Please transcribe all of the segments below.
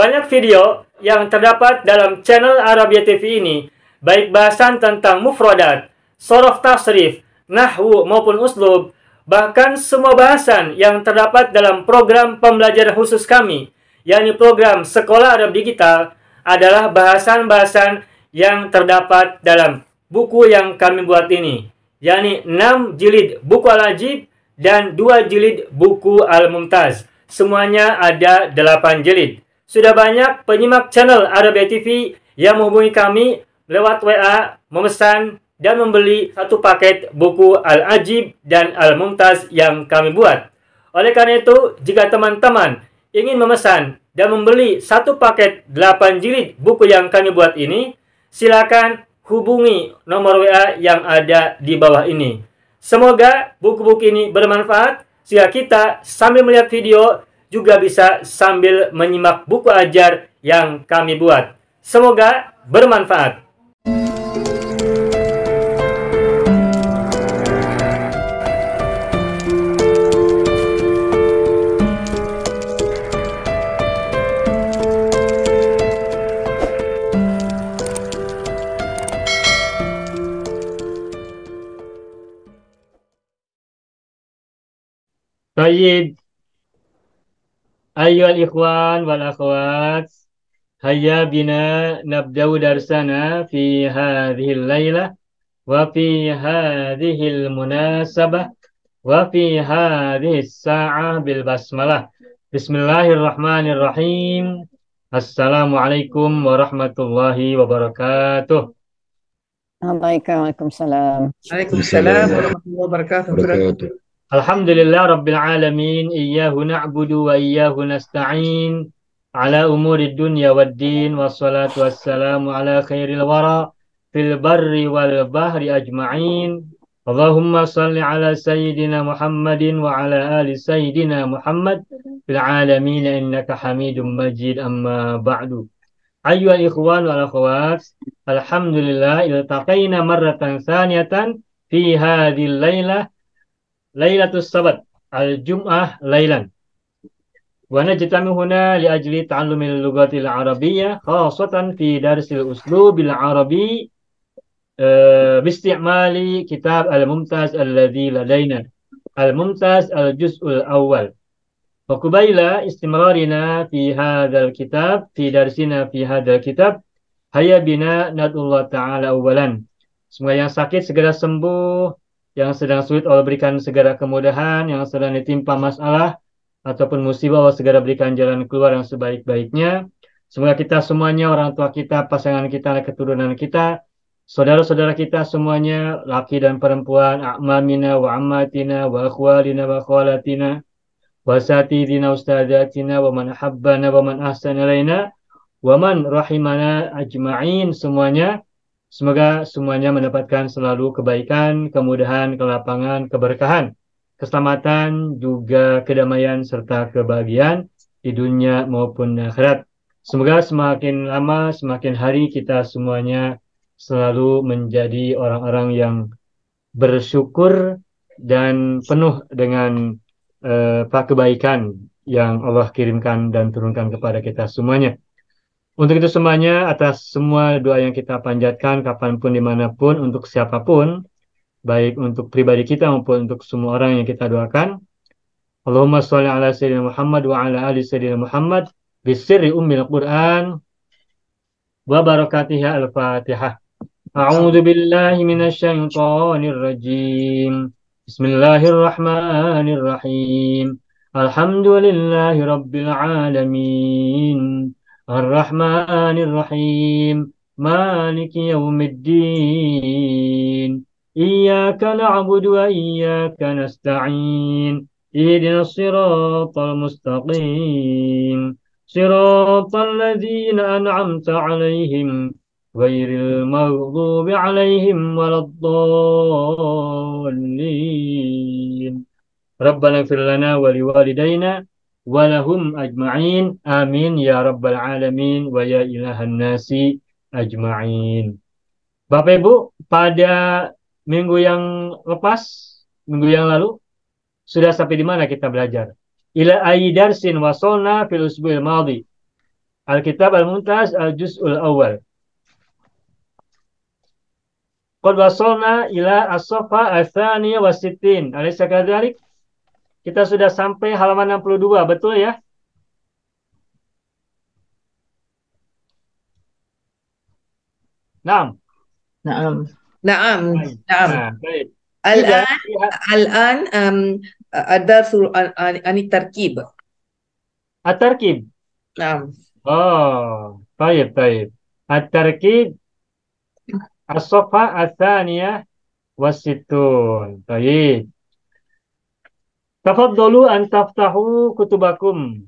Banyak video yang terdapat dalam channel Arabia TV ini, baik bahasan tentang mufradat, sorof tasrif, nahwu maupun uslub, bahkan semua bahasan yang terdapat dalam program pembelajaran khusus kami, yakni program Sekolah Arab Digital, adalah bahasan-bahasan yang terdapat dalam buku yang kami buat ini, yakni 6 jilid buku Al-Ajib dan 2 jilid buku Al-Mumtaz. Semuanya ada 8 jilid. Sudah banyak penyimak channel Arabia TV yang menghubungi kami lewat WA, memesan dan membeli satu paket buku Al-Ajib dan Al-Mumtaz yang kami buat. Oleh karena itu, jika teman-teman ingin memesan dan membeli satu paket 8 jilid buku yang kami buat ini, silakan hubungi nomor WA yang ada di bawah ini. Semoga buku-buku ini bermanfaat sehingga kita sambil melihat video juga bisa sambil menyimak buku ajar yang kami buat. Semoga bermanfaat. Baik. Ayyuhal ikhwan wal akhwat, hayya bina nabda'u darsana fi hadhil laylah wa fi hadhil munasabah wa fi hadhis sa'ah bil basmalah. Bismillahirrahmanirrahim. Assalamualaikum warahmatullahi wabarakatuh. Waalaikumsalam. Waalaikumsalam warahmatullahi wabarakatuh. Alhamdulillah Rabbil Alamin, iyyahu na'budu wa iyyahu nasta'in ala umuri dunya wad din, wassalatu wassalamu ala khairil wara fil barri wal bahri ajma'in. Allahumma salli ala sayyidina Muhammadin wa ala ali sayyidina Muhammad fil alamin innaka hamidum majid, amma ba'du. Ayyuhal ikhwan wal akhwat, alhamdulillah iltaqaina marratan thaniyatan fi hadhil lailah Lailatul Sabat Al-Jum'ah Lailan. Wa najtami huna li ajli ta'allumil lughatil arabiyyah khassatan fi darsil uslubil arabi biisti'mali kitab Al-Mumtaz alladhi ladaina. Al-Mumtaz al-juz'ul awal. Wa qabaila istimrarina fi hadzal kitab fi darsina fi hadzal kitab hayya bina nadullah ta'ala awalan. Semoga yang sakit segera sembuh, yang sedang sulit Allah berikan segera kemudahan, yang sedang ditimpa masalah ataupun musibah Allah segera berikan jalan keluar yang sebaik-baiknya. Semoga kita semuanya, orang tua kita, pasangan kita, keturunan kita, saudara-saudara kita semuanya, laki dan perempuan, a'mamina wa ammatina wa akhwalina wa akhwalatina wa satidina ustadatina wa man habbana wa man ahsana ilaina wa man rahimana ajma'in, semuanya. Semoga semuanya mendapatkan selalu kebaikan, kemudahan, kelapangan, keberkahan, keselamatan, juga kedamaian serta kebahagiaan di dunia maupun akhirat. Semoga semakin lama, semakin hari kita semuanya selalu menjadi orang-orang yang bersyukur dan penuh dengan kebaikan yang Allah kirimkan dan turunkan kepada kita semuanya. Untuk itu semuanya, atas semua doa yang kita panjatkan kapanpun dimanapun untuk siapapun, baik untuk pribadi kita maupun untuk semua orang yang kita doakan. Allahumma sholli ala sayyidina Muhammad wa ala ali sayyidina Muhammad bisirri ummil Qur'an wa barakatiha al-Fatihah. A'udzu billahi minasy syaithanir rajim. Bismillahirrahmanirrahim. Alhamdulillahi rabbil alamin. Ar-Rahmanir Rahim, Maliki Yaumiddin, Iyyaka na'budu wa iyyaka nasta'in, Ihdinas siratal mustaqim, siratal ladzina an'amta 'alaihim, ghairil maghdubi 'alaihim waladdallin. Rabbana ighfir lana wa liwalidayna walahum ajma'in, amin ya rabbal alamin wa ya ilahan nasi ajma'in. Bapak Ibu, pada minggu yang lepas, minggu yang lalu, sudah sampai di mana kita belajar? Ila ayyi darsin wasolna fil usbu'il madhi. Al-Kitab Al-Mumtaz Al-Juz'ul Awal. Qad wasalna ila as-safa ats-tsaniyah was-sittin. Alaysa kadzalik? Kita sudah sampai halaman 62, betul ya? Naam. Naam. Naam. Baik. Naam. Nah, baik. Ida, Al-an al-an ad-darsul an tarkib. at-tarkib. Naam. Oh, baik, baik. At-tarkib as-safa ats-tsaniyah was-sittun. Baik. Tafaddalu an taftahu kutubakum.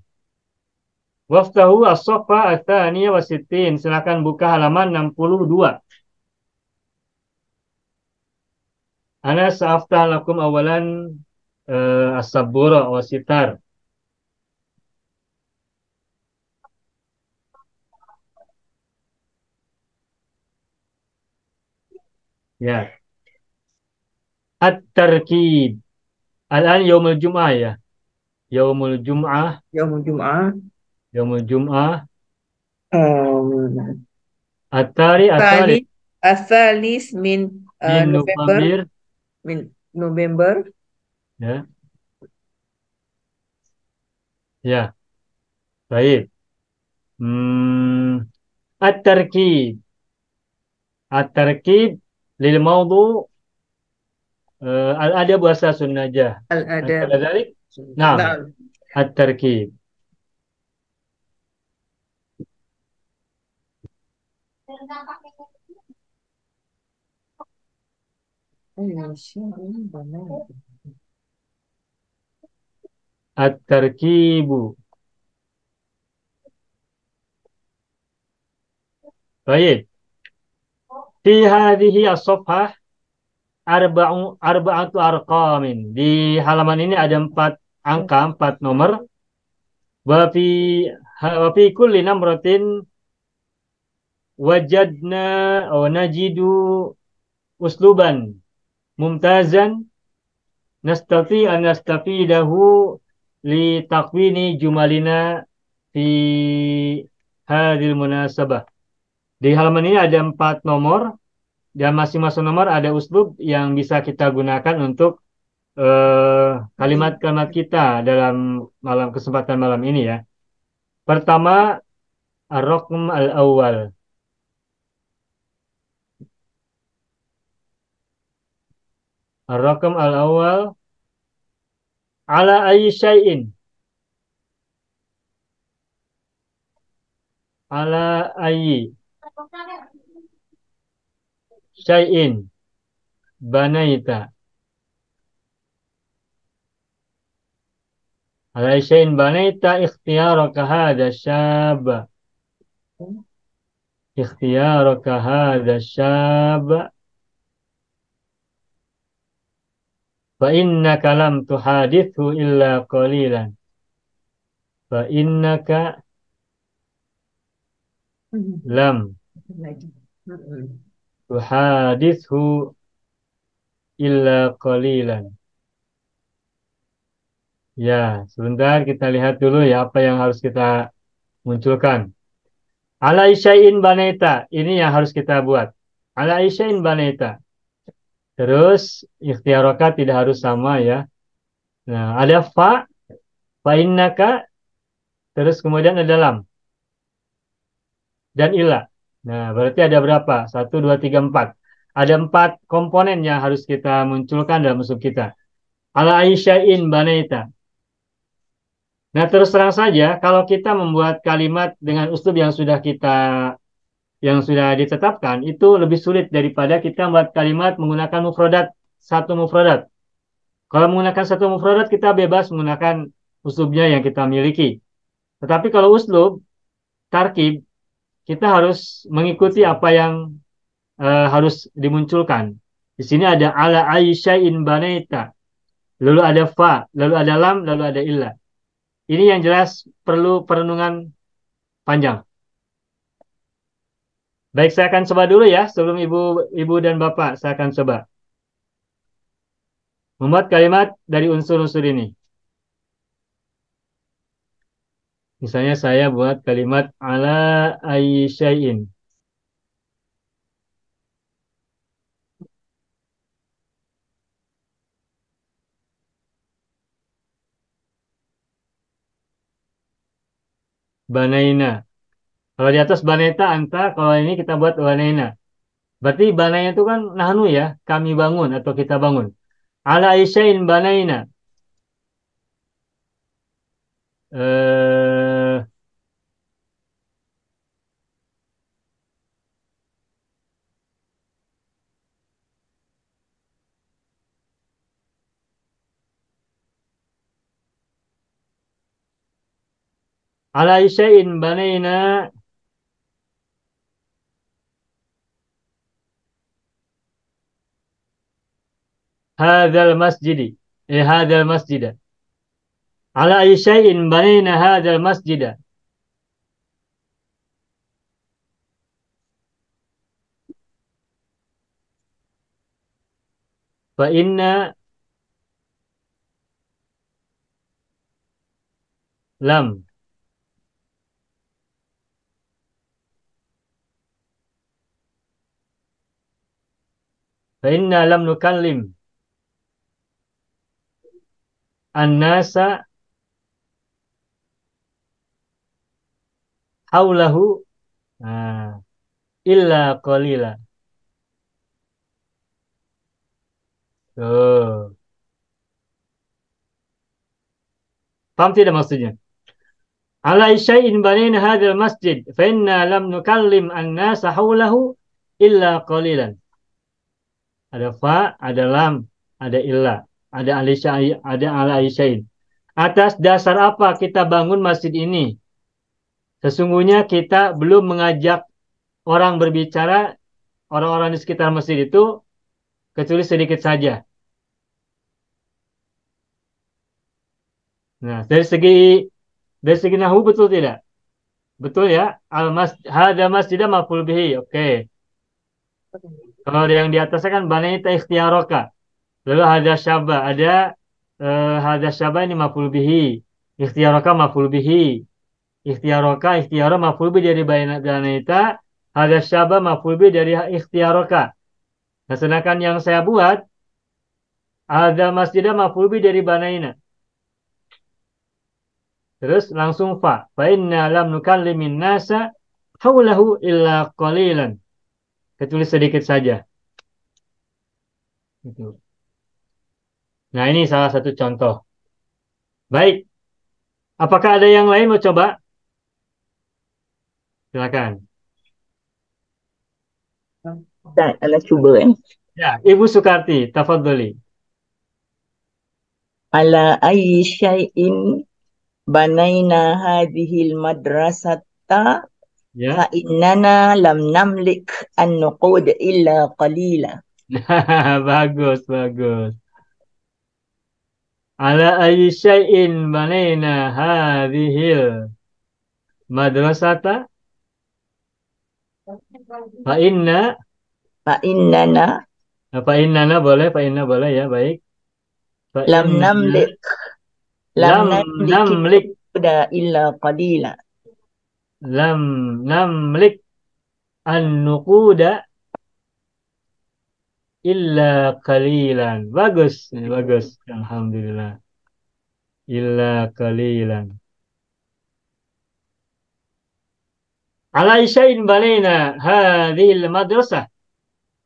Waftahu as-safa ats-tsaniyah was-sittin. Silakan buka halaman 62. Ana sa'aftah lakum awalan as-sabbura wa sitar. Ya. At-tarkib. Al-an yaumul jum'ah ya. Yaumul jum'ah. Yaumul Jum'ah. Yaumul jum'ah. Um, Atari. Asalis min Min November. November. Min November. Ya. Ya. Baik. At-tarkib. At-tarkib lil mawdu al-adab wa asasun najah. Al-adab. Kadzalik? Naam. Naam. At-tarkib. At-tarkibu. Baik. Fi hadhihi as-safhah arba'atu arqamin. Di halaman ini ada 4 angka, 4 nomor. Wa fi kulli namratin wajadna najidu usluban mumtazan nastati an nastafidahu li takwini jumalina fi hadhil munasabah. Di halaman ini ada 4 nomor dan masing-masing nomor ada uslub yang bisa kita gunakan untuk kalimat-kalimat kita dalam kesempatan malam ini ya. Pertama, ar-raqm al-awwal. Ar-raqm al-awwal ala ayyi syai'in. Ala ayyi syai'in banaita. Ala ayyi syai'in banaita ikhtiyaraka hadha syab. Ikhtiyaraka hadha syab. Fa innaka lam tuhadithu illa qalilan. Fa innaka lam tuhadithu illa qalilan. Ya, sebentar kita lihat dulu ya apa yang harus kita munculkan. Ala isya'in banaita. Ini yang harus kita buat. Ala isya'in banaita. Terus ikhtiaroka tidak harus sama ya. Nah, ada fa innaka, terus kemudian ada lam dan ila. Nah, berarti ada berapa? 1, 2, 3, 4. Ada 4 komponen yang harus kita munculkan dalam uslub kita. Ala aisya'in banaita. Nah, terus terang saja, kalau kita membuat kalimat dengan uslub yang sudah ditetapkan, itu lebih sulit daripada kita membuat kalimat menggunakan mufradat, satu mufradat. Kalau menggunakan satu mufradat, kita bebas menggunakan uslubnya yang kita miliki. Tetapi kalau uslub, tarkib, kita harus mengikuti apa yang harus dimunculkan. Di sini ada ala aisya'in banaita. Lalu ada fa, lalu ada lam, lalu ada illa. Ini yang jelas perlu perenungan panjang. Baik, saya akan coba dulu ya. Sebelum ibu dan bapak, saya akan coba membuat kalimat dari unsur-unsur ini. Misalnya saya buat kalimat ala ayyi syai'in. Banaina. Kalau di atas banaita anta, kalau ini kita buat banaina. Berarti banaina itu kan nahnu ya, kami bangun atau kita bangun. Ala ayyi syai'in banaina. Eh, ala ayyi syai'in banaina hadzal masjidi. Hadzal masjida. Ala ayyi syai'in banaina hadzal masjida. Fa inna lam. Fa inna lam nukallim an-nasa haulahu ah, illa qalila. Tuh. Paham tidak maksudnya? Ala syai'in banina hadzal masjid fa inna lam nukallim an-nasa haulahu illa qalilan. Ada fa, ada lam, ada illa, ada ada ala syai'in. Atas dasar apa kita bangun masjid ini? Sesungguhnya kita belum mengajak orang berbicara, orang-orang di sekitar masjid itu, kecuali sedikit saja. Nah, dari segi nahwu betul tidak? Betul ya? Hada masjidah maf'ul bihi. Oke. Kalau yang di atasnya kan banaita ikhtiaroka. Lalu hada syaba, ada hada syaba ini maf'ul bihi. Ikhtiaroka maf'ul bihi. Ikhtiara maf'ul bihi dari banaita. Hada syaba maf'ul bihi dari ikhtiaroka. Nah, sedangkan yang saya buat hada masjidah maf'ul bihi dari banaina. Terus langsung fa. Fa inna lam nukallimin nasa haulahu illa qalilan. Kecuali sedikit saja. Gitu. Nah, ini salah satu contoh. Baik. Apakah ada yang lain mau coba? Silakan. Tak, anak cuba Ya, Ibu Sukarti, tafadholi. Ala ayyi syai'in banaina hadhil madrasata Ya. fa innana lam namlik an nuqud illa qalila. Bagus, bagus. Ala ayyi syai'in banaina hadhil madrasata fa inna Fa innana fa innana boleh, fa inna boleh ya, baik. Fa lam inna namlik lam namlik namlik illa qalila. lam namlik an nuquda illa qalilan. Bagus, ini bagus. Alhamdulillah. Illa qalilan. Ala syai'in banaina hadhil madrasah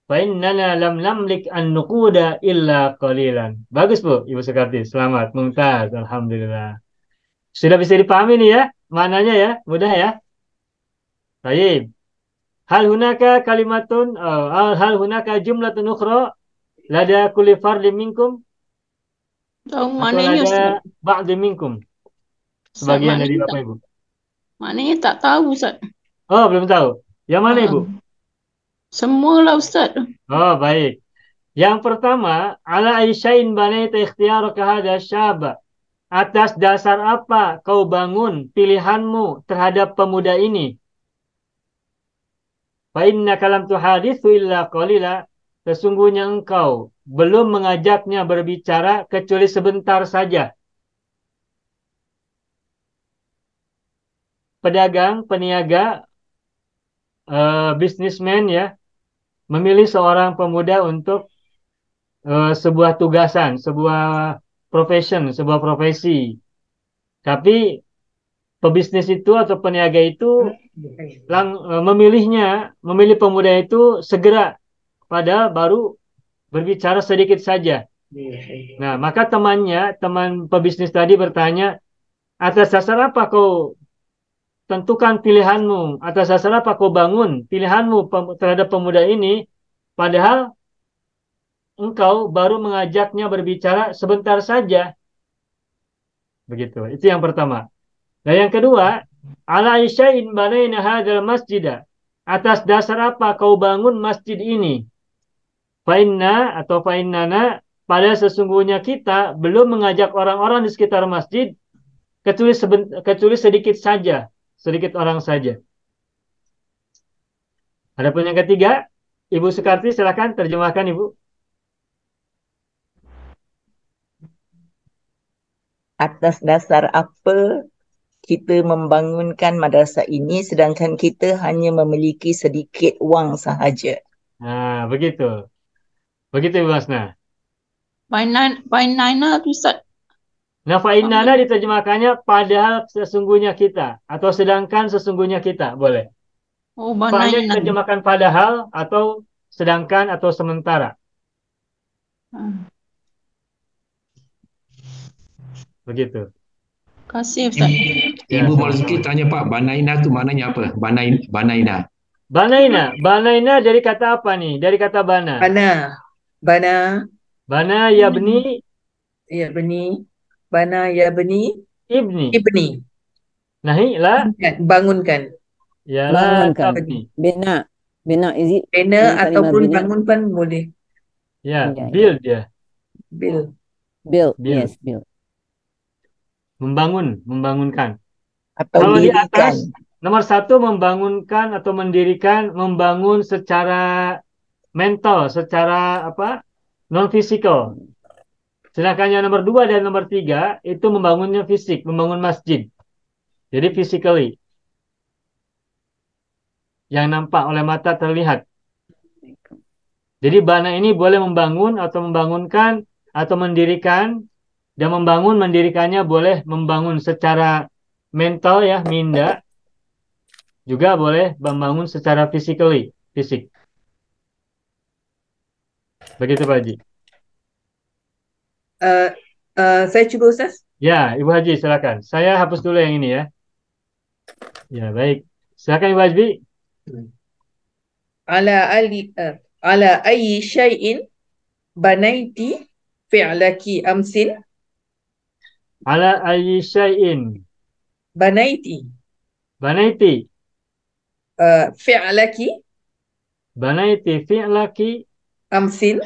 fa innana lam namlik an nuquda illa qalilan. Bagus, Bu, Ibu Sukarti. Selamat, mumtaz. Alhamdulillah. Sudah bisa dipahami nih ya maknanya ya, mudah ya. Baik. Hal hunaka kalimatun hal hunaka jumlatun ukhra lada kulli fardin minkum Tahu atau maknanya lada Ustaz? ba'dhin minkum Ustaz, sebagian dari maknanya Bapak tak, Ibu. maknanya tak tahu Ustaz. Oh, belum tahu. Yang mana Ibu? Semualah Ustaz. Oh, baik. Yang pertama, ala aisyain banaita ikhtiyaraka hadha syaba. Atas dasar apa kau bangun pilihanmu terhadap pemuda ini? Fa innaka lam tuhadithu illa qalila. Sesungguhnya engkau belum mengajaknya berbicara kecuali sebentar saja. pedagang, peniaga, bisnismen ya, memilih seorang pemuda untuk sebuah tugasan, sebuah sebuah profesi. Tapi pebisnis itu atau peniaga itu memilih pemuda itu segera, padahal baru berbicara sedikit saja. Nah, maka teman pebisnis tadi bertanya, atas dasar apa kau tentukan pilihanmu? Atas dasar apa kau bangun pilihanmu terhadap pemuda ini, padahal engkau baru mengajaknya berbicara sebentar saja. Begitu. Itu yang pertama. Nah, yang kedua, ala aisya'in banaina hadzal masjidah. Atas dasar apa kau bangun masjid ini? Fa'inna atau fa'innana, pada sesungguhnya kita belum mengajak orang-orang di sekitar masjid kecuali sedikit saja, sedikit orang saja. Adapun yang ketiga, Ibu Sukarti silakan terjemahkan Ibu. Atas dasar apa kita membangunkan madrasah ini sedangkan kita hanya memiliki sedikit wang sahaja. Nah, begitu. Begitu Ibu Masna. Fainana tu Ustaz. Nah, fa'innana diterjemahkannya padahal sesungguhnya kita atau sedangkan sesungguhnya kita, boleh. Oh, Fa'nya banaina. diterjemahkan padahal atau sedangkan atau sementara. Ah, Begitu. kasih Ustaz. Ya, Ibu sama-sama. Marzuki tanya Pak, banaina tu maknanya apa? Banaina. Banaina dari kata apa nih? Dari kata bana. Bana Bana yabni ya bani, bana ya bani, ibni. ibni, Nahi la bangunkan. ya la Bangunkan. tabni. Bina. Bina is it? Bina Ini kalimah ataupun bina. bangun pun boleh. Ya, Ya, ya. build ya. Bil. Build. Build. Yes, build. Membangunkan. Atau Kalau di dirikan. atas nomor satu membangunkan atau mendirikan, membangun secara mental, secara apa? Non fisikal. Sedangkan yang nomor 2 dan nomor 3 itu membangunnya fisik, membangun masjid. Jadi physically. Yang nampak oleh mata terlihat. Jadi bana ini boleh membangun atau membangunkan atau mendirikan, dan mendirikannya boleh membangun secara mental ya, minda. Juga boleh membangun secara fisik. Begitu Pak Haji. Saya cuba Ustaz. Ya, Ibu Haji silakan. Saya hapus dulu yang ini ya. Ya, baik. Silakan Ibu Haji. Ala ayyi syai'in banaiti fi'laki amsin. Ala ayyi syai'in Banaiti banaiti fi'laki fi'laki. amsin.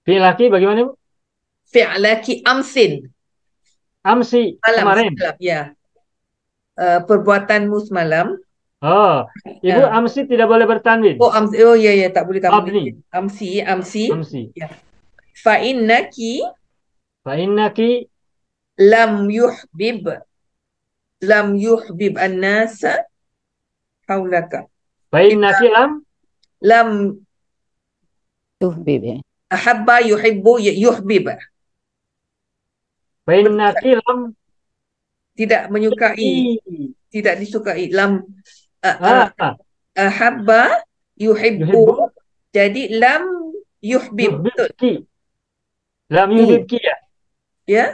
Fi'laki bagaimana Bu? Fi'laki amsin. Amsi, kemarin. Semalam, ya. Perbuatanmu semalam. Oh, Ibu Ya. amsi tidak boleh bertanwin. Oh, ya, tak boleh Mabni. Amsi. Amsi. Ya. Fa'innaki Fa'innaki lam yuhbib an-nasa haulaka. fa'innaki Lam Tuhbib ya. ahabba yuhibbu yuhbib. fa'innaki lam Tidak menyukai, tidak disukai. Lam ah, ahabba yuhibbu. yuhibbu Jadi lam yuhbib. Betul. yuhibki. Lam yuhibki ya. Ya.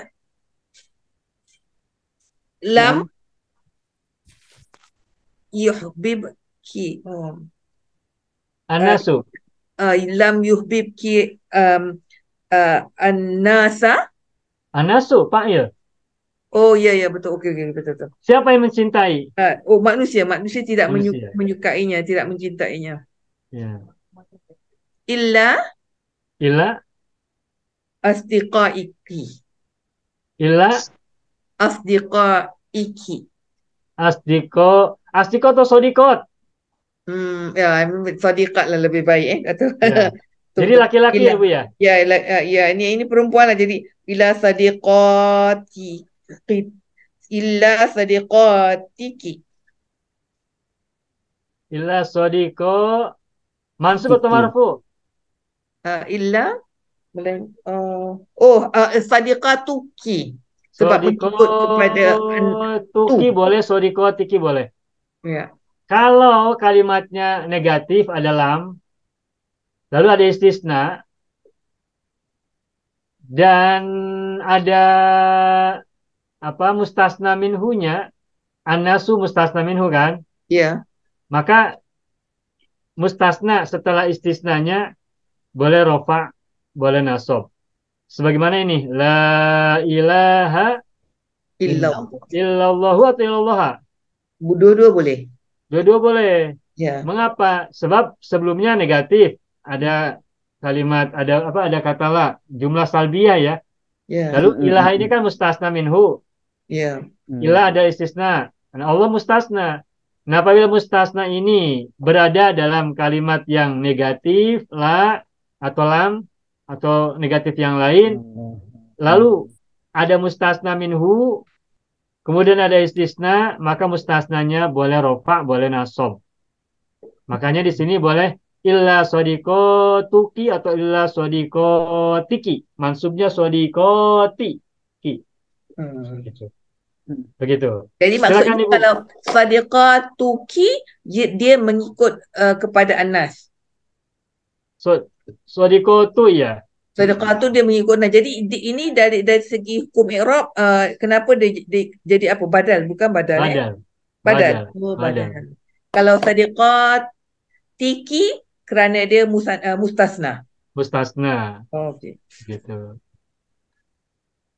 Lam yuhbibki. Anasu. Lam yuhbibki an-nasa. Anasu, Pak ya. Oh ya betul. Okey betul. Siapa yang mencintai? Manusia tidak Manusia. menyukainya, tidak mencintainya. Ya. Illa Illa asdiqaiki. asdiko atau sodikot. Ya, sadiqat lah lebih baik atau Ya. Jadi laki-laki ya Bu ya. Ya, ini perempuan lah, jadi ila sadiqati. illa sadiqatiki. Illa sodiko mansub atau Tiki. marfu? Illa sadiqatuki. Sebab Sodiko menyebut kepada tuki tu. boleh, sodiko tiki boleh. Ya. Kalau kalimatnya negatif ada lam, lalu ada istisna, dan ada apa mustasna minhunya, annasu mustasna minhu kan, Ya. maka mustasna setelah istisnanya boleh rofa, boleh nasob. Sebagaimana ini, la ilaha Illa. illallahu atau illallaha. Dua-dua boleh. Dua-dua boleh. Ya. Mengapa? Sebab sebelumnya negatif. Ada kalimat, ada apa? Ada kata la, jumlah salbiah ya. Ya. Lalu ilaha ini kan mustasna minhu. Ya. Ilah ada istisna. Nah, Allah mustasna. Nah, apabila mustasna ini berada dalam kalimat yang negatif, la atau lam atau negatif yang lain, lalu ada mustasna minhu, kemudian ada istisna, maka mustasnanya boleh rofa, boleh nasob. Makanya di sini boleh illa sodiko tuki atau illa sodiko tiki. Mansubnya sodiko tiki. Gitu. Begitu. Jadi Silakan maksudnya Ibu. kalau sadiqatuki dia mengikut kepada Anas. Sodiko tu ya. Sadiqatu dia mengikut Anas. Jadi ini dari segi hukum i'rab kenapa dia jadi apa? Badal, bukan badal Badal. Badal. Badal. Oh, Badal. badal. Kalau sadiqatiki kerana dia mustasna. Mustasna. Oh, okey. Gitu.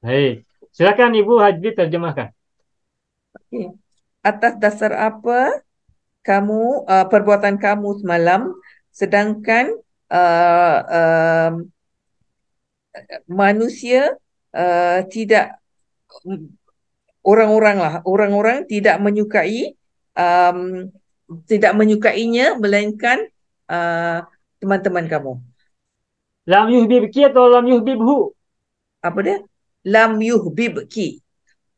Baik. Silakan Ibu Hajbi terjemahkan. Okay. Atas dasar apa kamu perbuatan kamu semalam, sedangkan manusia tidak, orang-orang tidak menyukainya, melainkan teman-teman kamu. Lam yuhbibki atau lam yuhbibhu? Apa dia? Lam yuhbibki.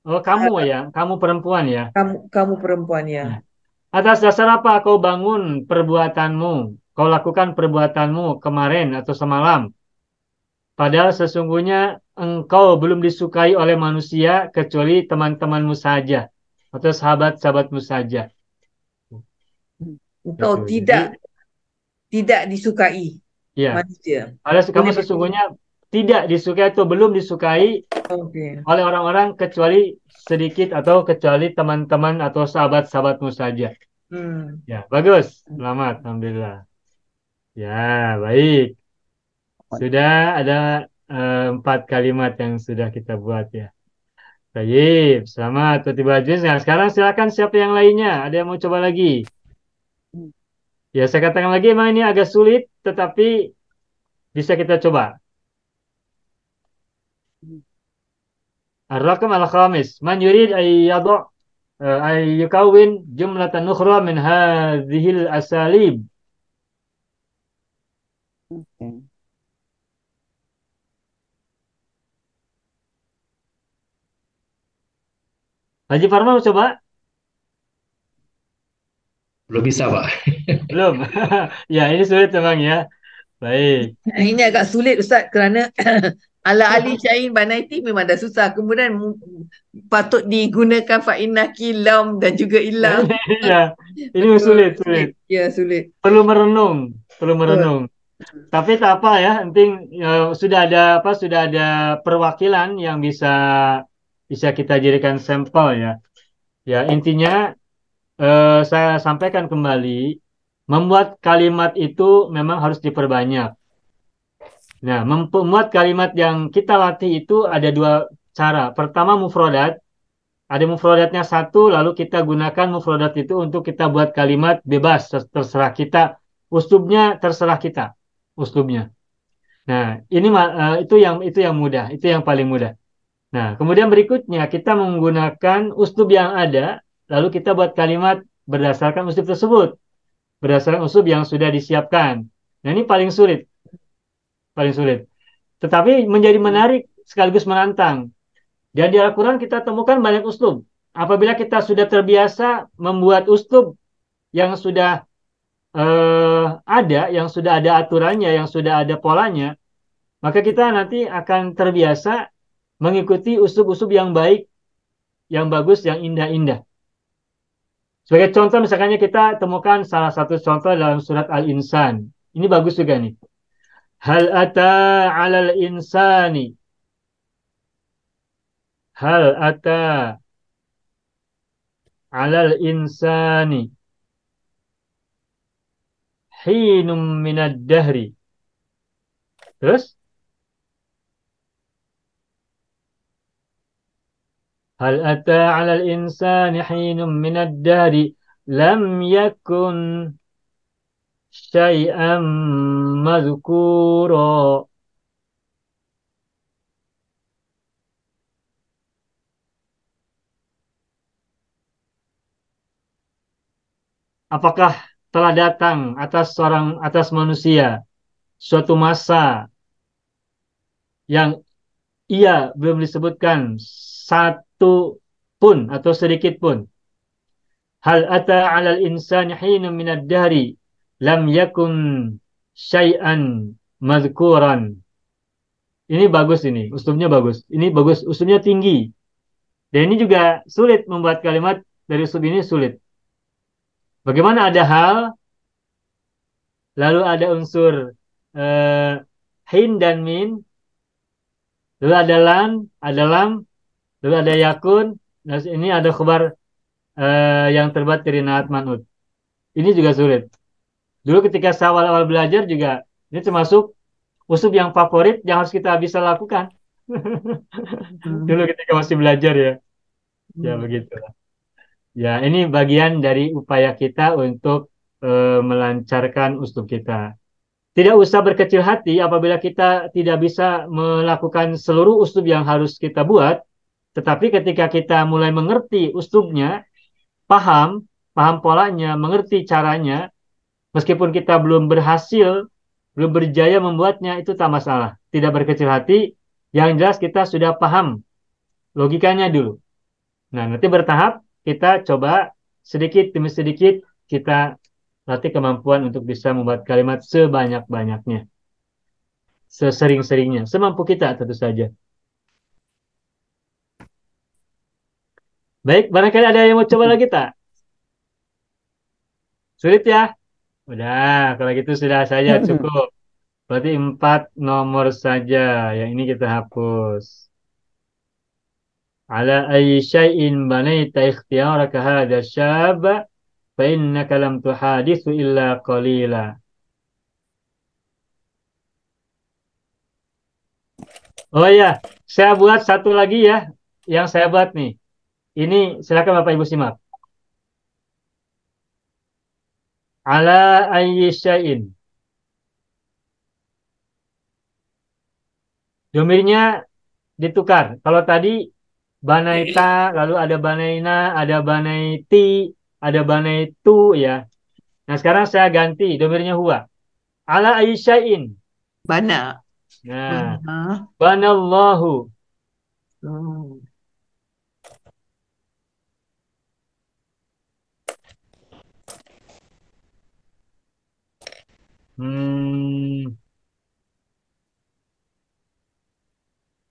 Oh, kamu ya. Kamu perempuan ya. Kamu perempuan ya. Atas dasar apa kau bangun perbuatanmu? Kau lakukan perbuatanmu kemarin atau semalam? Padahal sesungguhnya engkau belum disukai oleh manusia kecuali teman-temanmu saja atau sahabat-sahabatmu saja. Engkau Gitu. tidak disukai Ya. manusia. Padahal kamu Boleh sesungguhnya tidak disukai atau belum disukai Okey. oleh orang-orang kecuali sedikit atau kecuali teman-teman atau sahabat-sahabatmu saja. Ya, bagus. Selamat. Alhamdulillah. Ya, baik. Sudah ada 4 kalimat yang sudah kita buat ya. Baik, selamat Tuti Bajis. Nah, sekarang silakan siapa yang lainnya? Ada yang mau coba lagi? Ya, saya katakan lagi memang ini agak sulit, tetapi bisa kita coba. Ar-Raqam al-Khamis. Man yurid ay yadu' ay yukawin jumlatan ukhra min hadhil asalib. Okay. Haji Farma mau coba? Belum bisa, Pak. Belum. Ya, ini sulit memang ya. Baik. Ini agak sulit Ustaz kerana ala ali Syahin Banaiti memang dah susah. Kemudian patut digunakan fa'innaki lam dan juga illam. Ya, ini sulit. Ya, sulit. Perlu merenung. Tapi tak apa ya, penting sudah ada perwakilan yang bisa kita jadikan sampel ya. Ya, intinya saya sampaikan kembali, membuat kalimat itu memang harus diperbanyak. Nah, membuat kalimat yang kita latih itu ada 2 cara. Pertama mufrodat. Ada mufrodatnya 1, lalu kita gunakan mufrodat itu untuk kita buat kalimat bebas, terserah kita. Uslubnya terserah kita. Uslubnya. Nah, ini itu yang mudah, itu yang paling mudah. Nah, kemudian berikutnya kita menggunakan uslub yang ada, lalu kita buat kalimat berdasarkan uslub tersebut, berdasarkan uslub yang sudah disiapkan. Nah, ini paling sulit. Tetapi menjadi menarik sekaligus menantang. Dan di Al-Quran kita temukan banyak uslub. apabila kita sudah terbiasa membuat uslub yang sudah ada, yang sudah ada aturannya, yang sudah ada polanya, maka kita nanti akan terbiasa mengikuti uslub-uslub yang baik, yang bagus, yang indah-indah. Sebagai contoh, misalnya kita temukan salah satu contoh dalam surat Al-Insan. Ini bagus juga nih. Hal ata 'alal insani. Hal ata 'alal insani. Hinum minad dahri. Terus? Hal ata 'alal insani hinum minad dahri. Lam yakun syai'am madhkura. Apakah telah datang atas manusia suatu masa yang ia belum disebutkan satu pun atau sedikit pun. Hal ata 'alal insani hinun minad dahri lam yakun syai'an madhkuran. Ini bagus ini, uslubnya bagus. Ini bagus, uslubnya tinggi. Dan ini juga sulit membuat kalimat dari uslub ini sulit. Bagaimana ada hal, lalu ada unsur hin dan min, lalu ada lam, lalu ada yakun, nah ini ada khabar yang terbuat dari naat man'ut. Ini juga sulit. Dulu ketika saya awal-awal belajar juga, ini termasuk uslub yang favorit yang harus kita bisa lakukan. Dulu ketika masih belajar ya. Ya begitu. Ya ini bagian dari upaya kita untuk melancarkan uslub kita. Tidak usah berkecil hati apabila kita tidak bisa melakukan seluruh uslub yang harus kita buat. Tetapi ketika kita mulai mengerti uslubnya, paham polanya, mengerti caranya, meskipun kita belum berhasil, belum berjaya membuatnya, itu tak masalah. Tidak berkecil hati, yang jelas kita sudah paham logikanya dulu. Nah, nanti bertahap kita coba sedikit demi sedikit kita latih kemampuan untuk bisa membuat kalimat sebanyak-banyaknya. Sesering-seringnya. Semampu kita tentu saja. Baik, barangkali ada yang mau coba lagi tak? Sulit ya? Udah, kalau gitu sudah saja cukup. Berarti 4 nomor saja. Yang ini kita hapus. Ala ayyi syai'in banaita ikhtiyaraka hadha syab fa innaka lam tuhadithu illa qalila. Oh ya, saya buat satu lagi ya. Yang saya buat nih. Ini silakan Bapak Ibu simak. Ala ayyi syai'in. Domirnya ditukar. Kalau tadi banaita, lalu ada banaina, ada banaiti, ada banaitu ya. Nah sekarang saya ganti domirnya huwa. Ala ayyi syai'in. Bana. Nah, Bana. banallahu. Oh.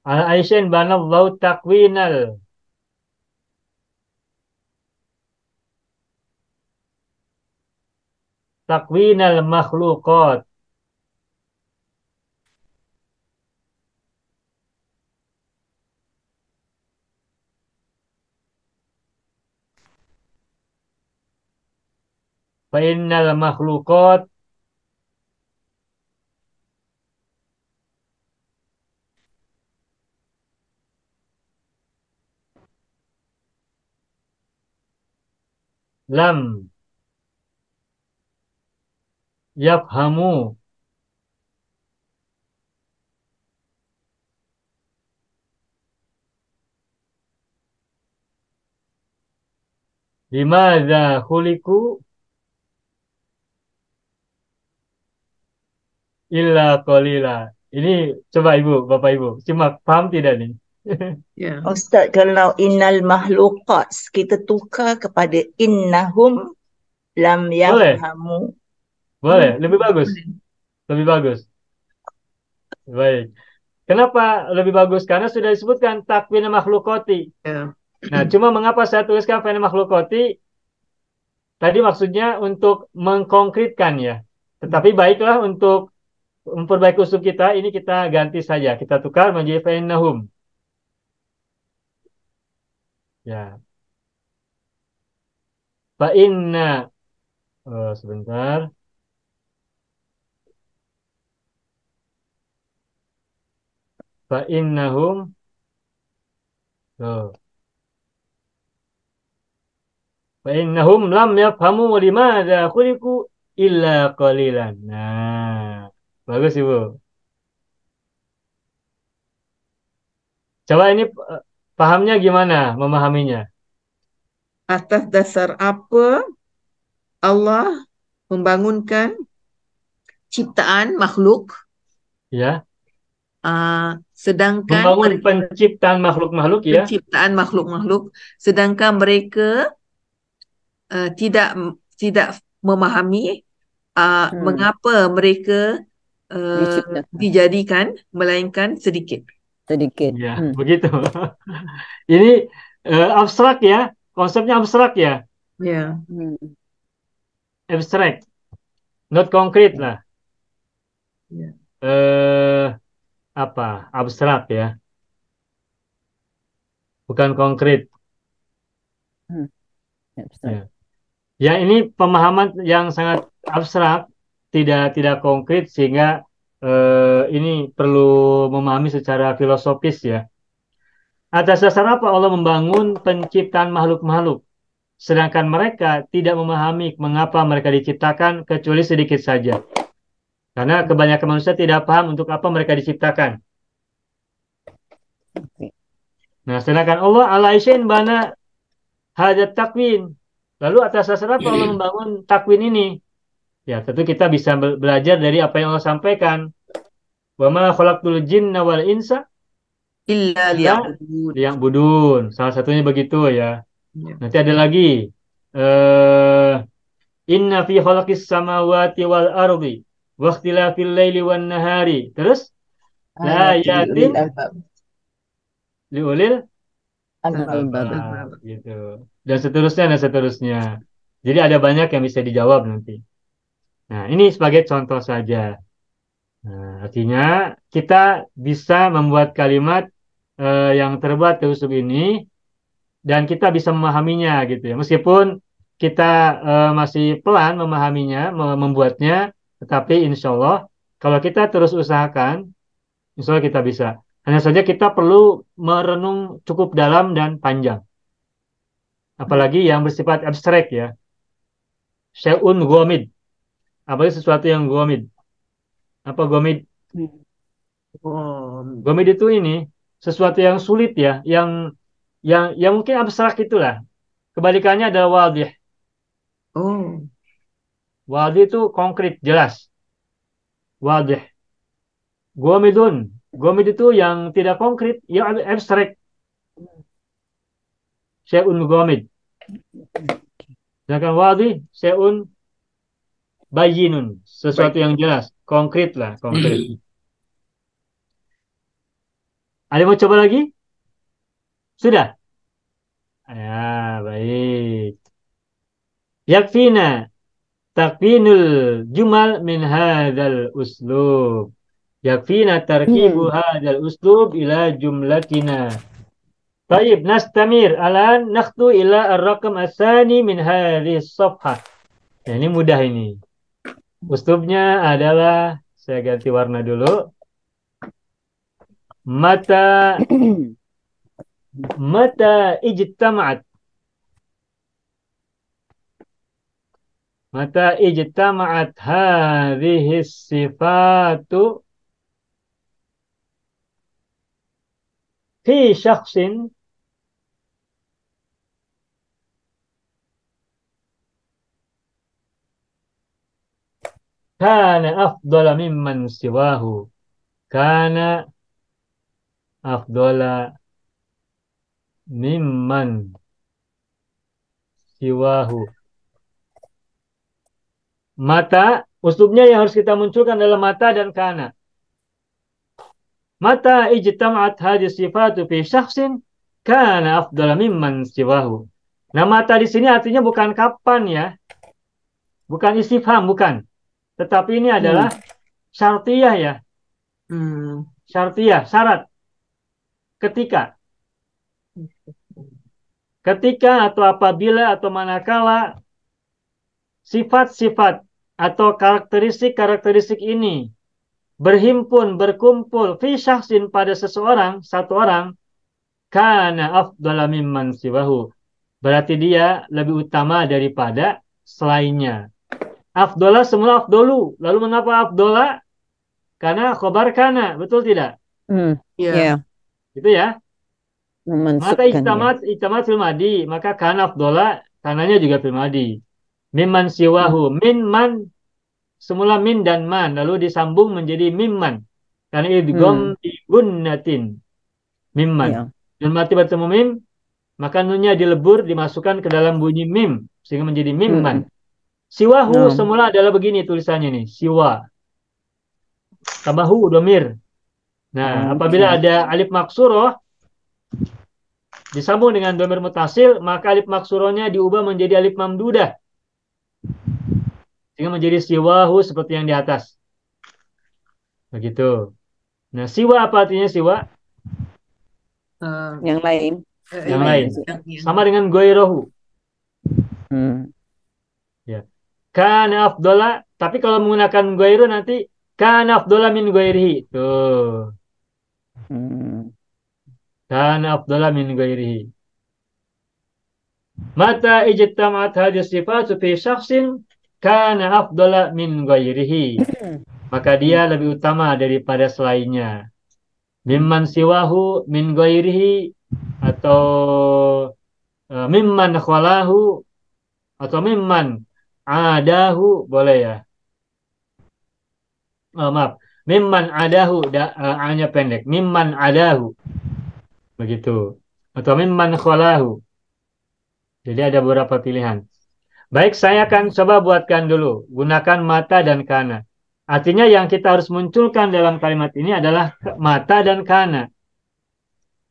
Ala ayyi syai'in banallahu takwinal makhluqat. Fa innal makhluqat lam yafhamu limadza khuliqu illa qalila. Ini coba Ibu, Bapak Ibu, simak, paham tidak nih? Ya. Ustaz, kalau innal mahluqat kita tukar kepada innahum lam Boleh, yafhamu. boleh. Lebih bagus. Boleh. Lebih bagus. Baik. Kenapa lebih bagus? Karena sudah disebutkan takwin makhlukoti. Ya. Nah, cuma mengapa saya tuliskan fa'in makhlukoti? Tadi maksudnya untuk mengkonkretkan ya. Tetapi baiklah untuk memperbaiki usul kita, ini kita ganti saja. Kita tukar menjadi fa'innahum. Ya. Fa'inna. Oh, sebentar. Fa'innahum. Oh. Fa'innahum lam yafhamu limadza khuliqu illa qalilan. Nah, bagus Ibu. Coba ini pahamnya gimana memahaminya? Atas dasar apa Allah membangunkan ciptaan makhluk, Ya, sedangkan membangun penciptaan makhluk-makhluk ya. penciptaan makhluk-makhluk, sedangkan mereka tidak memahami mengapa mereka Diciptakan dijadikan melainkan sedikit. sedikit. Ya, begitu. Ini abstrak ya, konsepnya abstrak ya, Ya. abstrak, not konkret lah. Ya. Apa? Abstrak ya, bukan konkret. Ya. Ya, ini pemahaman yang sangat abstrak, tidak konkret sehingga ini perlu memahami secara filosofis ya. Atas dasar apa Allah membangun penciptaan makhluk-makhluk, sedangkan mereka tidak memahami mengapa mereka diciptakan kecuali sedikit saja. Karena kebanyakan manusia tidak paham untuk apa mereka diciptakan. Nah, sedangkan Allah ala isyain bana hadat takwin. Lalu atas dasar apa Allah membangun takwin ini? Ya, tentu kita bisa belajar dari apa yang Allah sampaikan. Wa ma khalaqtul jinna wal insa Illa illa liya'budun. liya'budun. Salah satunya begitu ya. Ya. Nanti ada lagi. Inna fi khalaqis samawati wal ardi wa ikhtilafil laili wan nahari. Terus la yatin liulil Albab. gitu. Dan seterusnya. Jadi ada banyak yang bisa dijawab nanti. Nah, ini sebagai contoh saja. Nah, artinya kita bisa membuat kalimat yang terbuat dari usul ini dan kita bisa memahaminya gitu ya. Meskipun kita masih pelan memahaminya, membuatnya, tetapi insya Allah kalau kita terus usahakan, insya Allah kita bisa. Hanya saja kita perlu merenung cukup dalam dan panjang. Apalagi yang bersifat abstrak ya. Syai'un ghamid. Apalagi sesuatu yang ghamid. Apa ghamid? Ghamid itu ini sesuatu yang sulit ya, yang mungkin abstrak itulah. Kebalikannya adalah wadih. Oh. Wadih itu konkret, jelas. Wadih. Ghamidun. Ghamid itu yang tidak konkret, yang abstrak. Syai'un ghamid. Sedangkan wadih, syai'un bayyinun. Sesuatu yang jelas, konkret lah, konkret. Ada yang mau coba lagi? Sudah? Ya, baik. Yakfina takwinul jumal min hadzal uslub. Yakfina tarkibu hadzal uslub ila jumlatina. Baik, nastamir alan nakhtu ila ar-raqam as-sani min hadhihi as-safhah. Ya, ini mudah ini. Uslubnya adalah saya ganti warna dulu. Mata ijtama'at hadhihi sifatu fi syakhsin kana afdala mimman siwahu. Kana afdala mimman siwahu. Mata, uslubnya yang harus kita munculkan adalah mata dan kana. Mata ijtama'at hadhihi sifatu fi syakhsin kana afdala mimman siwahu. Nah, mata di sini artinya bukan kapan ya. Bukan istifham, bukan. Tetapi ini adalah syartiyah ya. Syartiyah, syarat. Ketika. Ketika atau apabila atau manakala sifat-sifat atau karakteristik-karakteristik ini berhimpun, berkumpul fi syakhsin pada seseorang, satu orang, kana afdala mimman siwahu. Berarti dia lebih utama daripada selainnya. Afdola semula afdolu. Lalu mengapa afdola? Karena khobar kana, betul tidak? Ya, Gitu ya. Maka memasukkan ya. ijtamat fil madi, maka kana afdola, kananya juga fil madi. Mimman siwahu, min man, semula min dan man, lalu disambung menjadi mimman. Karena idgham di gunnatin. Mimman. Ya. Dan mati bertemu mim, maka nunnya dilebur, dimasukkan ke dalam bunyi mim, sehingga menjadi mimman. Siwahu semula adalah begini tulisannya nih, siwa. Tabahu domir. Nah, apabila ada alif maksuroh disambung dengan domir mutasil, maka alif maksurohnya diubah menjadi alif mamdudah. Sehingga menjadi siwahu seperti yang di atas. Begitu. Nah, siwa apa artinya siwa? Yang lain. Yang lain. Sama dengan goirohu. Ya. Kana afdola, tapi kalau menggunakan goiru nanti kana afdola min goirihi. Tuh. Kana afdola min goirihi. Mata ijtama'at hadhihi sifatu fi syakhsin kana afdola min goirihi. Maka dia lebih utama daripada selainnya. Mimman siwahu min goirihi, atau mimman khalahu, atau mimman adahu, boleh ya. Maaf, mimman adahu, A-nya pendek. Mimman adahu. Begitu. Atau mimman khalahu. Jadi ada beberapa pilihan. Baik, saya akan coba buatkan dulu. Gunakan mata dan kana. Artinya yang kita harus munculkan dalam kalimat ini adalah mata dan kana.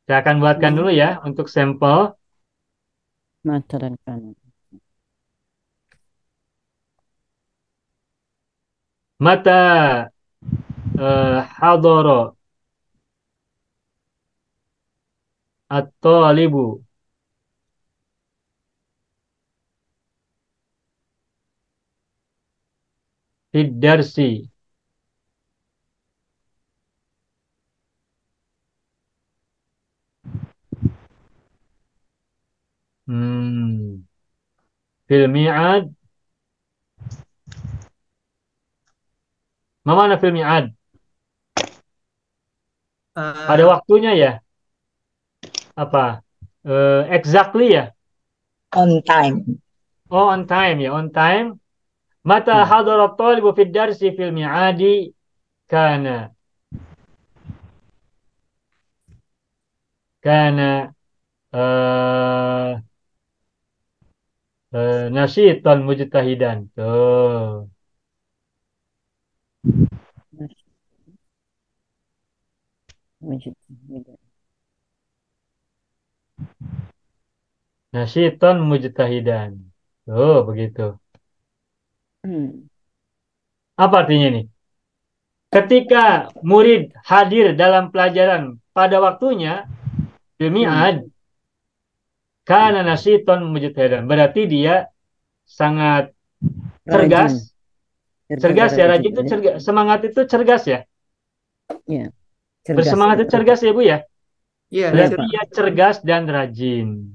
Saya akan buatkan dulu ya untuk sampel. Mata dan kana. Mata hadoro at-talibu fid darsi fil mi'ad. Mana fil mi'ad? Pada waktunya ya? Apa? Exactly ya? On time. Oh, on time ya, on time. Mata hadarat talibu fid darsi fil mi'adi kana nasyitan mujtahidan. Tuh. Nasyitan mujtahidan. Tuh, begitu. Apa artinya ini? Ketika murid hadir dalam pelajaran pada waktunya, mi'ad, kana nasyitan mujtahidan. Berarti dia sangat cergas. Cergas ya, rajin itu cergas. Semangat itu cergas ya? Iya. Bersemangat itu cergas ya, Bu ya? Iya. Berarti dia cergas dan rajin.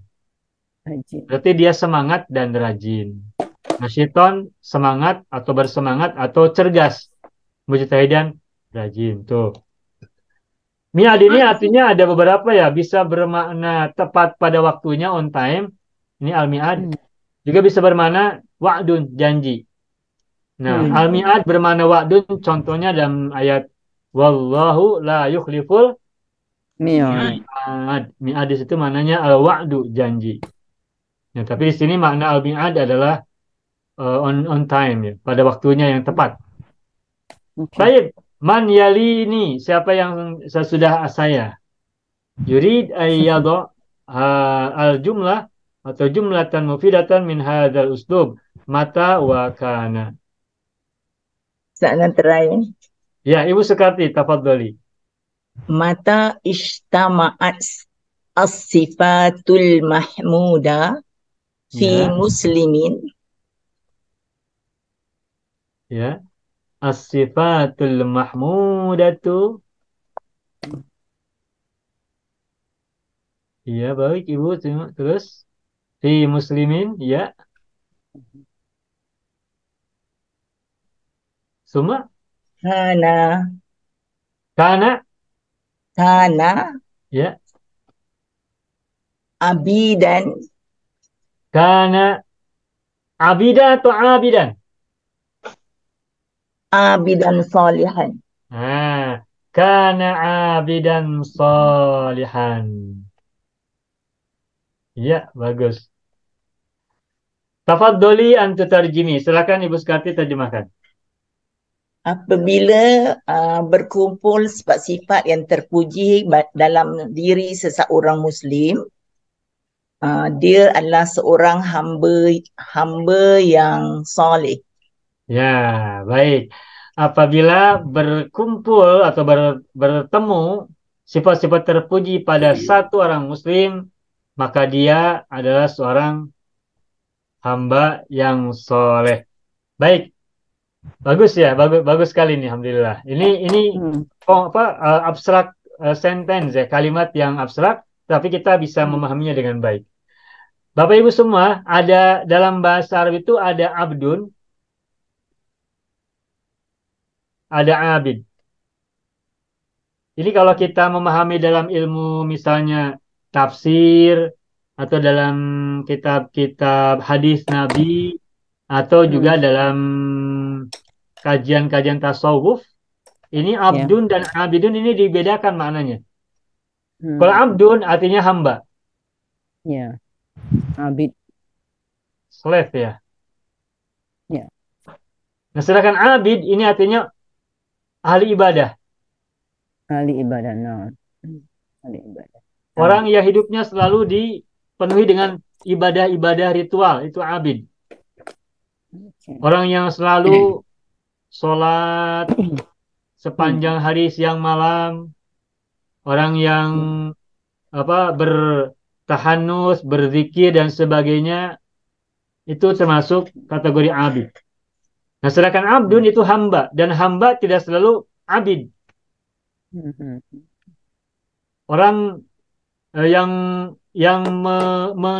Berarti dia semangat dan rajin. Nasyiton semangat atau bersemangat atau cergas. Mujtahidan rajin. Tuh. Mi'ad ini artinya ada beberapa ya. Bisa bermakna tepat pada waktunya, on time. Ini al-mi'ad. Juga bisa bermakna wa'dun, janji. Nah, al-mi'ad bermakna wa'dun. Contohnya dalam ayat Wallahu la yukhliful Mi'ad. Mi'ad di situ maknanya al-wa'du, janji. Ya, tapi di sini makna al-mi'ad adalah on time ya, pada waktunya yang tepat. Okay. Baik, man yali ini siapa yang sesudah saya? Yurid ayyadha al-jumlah atau jumlatan mufidatan min hadzal uslub mata wa kana. Soalan terakhir. Ya, Ibu Sukarti, tafadhali. Mata istama'at as-sifatul mahmuda fi Ya, muslimin. ya. As-sifatul mahmudatu. Ya, baik Ibu. Terus fi muslimin, ya. Semua Kana, kana, kana ya. abidan, Kana abida atau abidan? abidan salihan. Nah, kana abidan salihan. Ya, bagus. Tafadholi antu tarjimi. Silakan Ibu Sukarti terjemahkan. Apabila berkumpul sifat-sifat yang terpuji dalam diri seseorang Muslim, dia adalah seorang hamba yang soleh. Ya, baik. Apabila berkumpul atau bertemu sifat-sifat terpuji pada satu orang Muslim, maka dia adalah seorang hamba yang soleh. Baik, bagus ya, bagus sekali nih, alhamdulillah. Ini abstrak sentence ya, kalimat yang abstrak, tapi kita bisa memahaminya dengan baik. Bapak Ibu semua, ada dalam bahasa Arab itu ada abdun, ada abid. Ini kalau kita memahami dalam ilmu misalnya tafsir atau dalam kitab-kitab hadis Nabi atau juga dalam kajian-kajian tasawuf, ini abdun dan abidun ini dibedakan maknanya. Kalau abdun artinya hamba. Ya. Abid. Slave ya. Ya. Nah, sedangkan abid ini artinya ahli ibadah. Ahli ibadah. No. Ahli ibadah. Orang yang hidupnya selalu dipenuhi dengan ibadah-ibadah ritual, itu abid. Orang yang selalu sholat sepanjang hari siang malam, orang yang bertahanus, berzikir dan sebagainya, itu termasuk kategori abid. Nah, sedangkan abdun itu hamba, dan hamba tidak selalu abid. Orang yang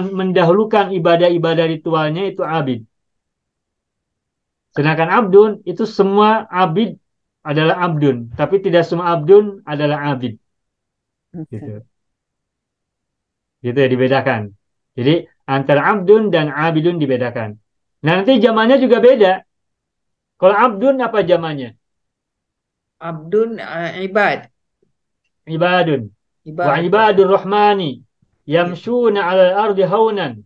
mendahulukan ibadah-ibadah ritualnya itu abid. Sedangkan abdun itu semua abid adalah abdun, tapi tidak semua abdun adalah abid. Gitu. Gitu ya, dibedakan. Jadi antara abdun dan abidun dibedakan. Nah, nanti zamannya juga beda. Kalau abdun apa zamannya? Abdun ibad. Ibadun. Wa Ibad. ibadur rahmani yamshuna 'alal ardi haunan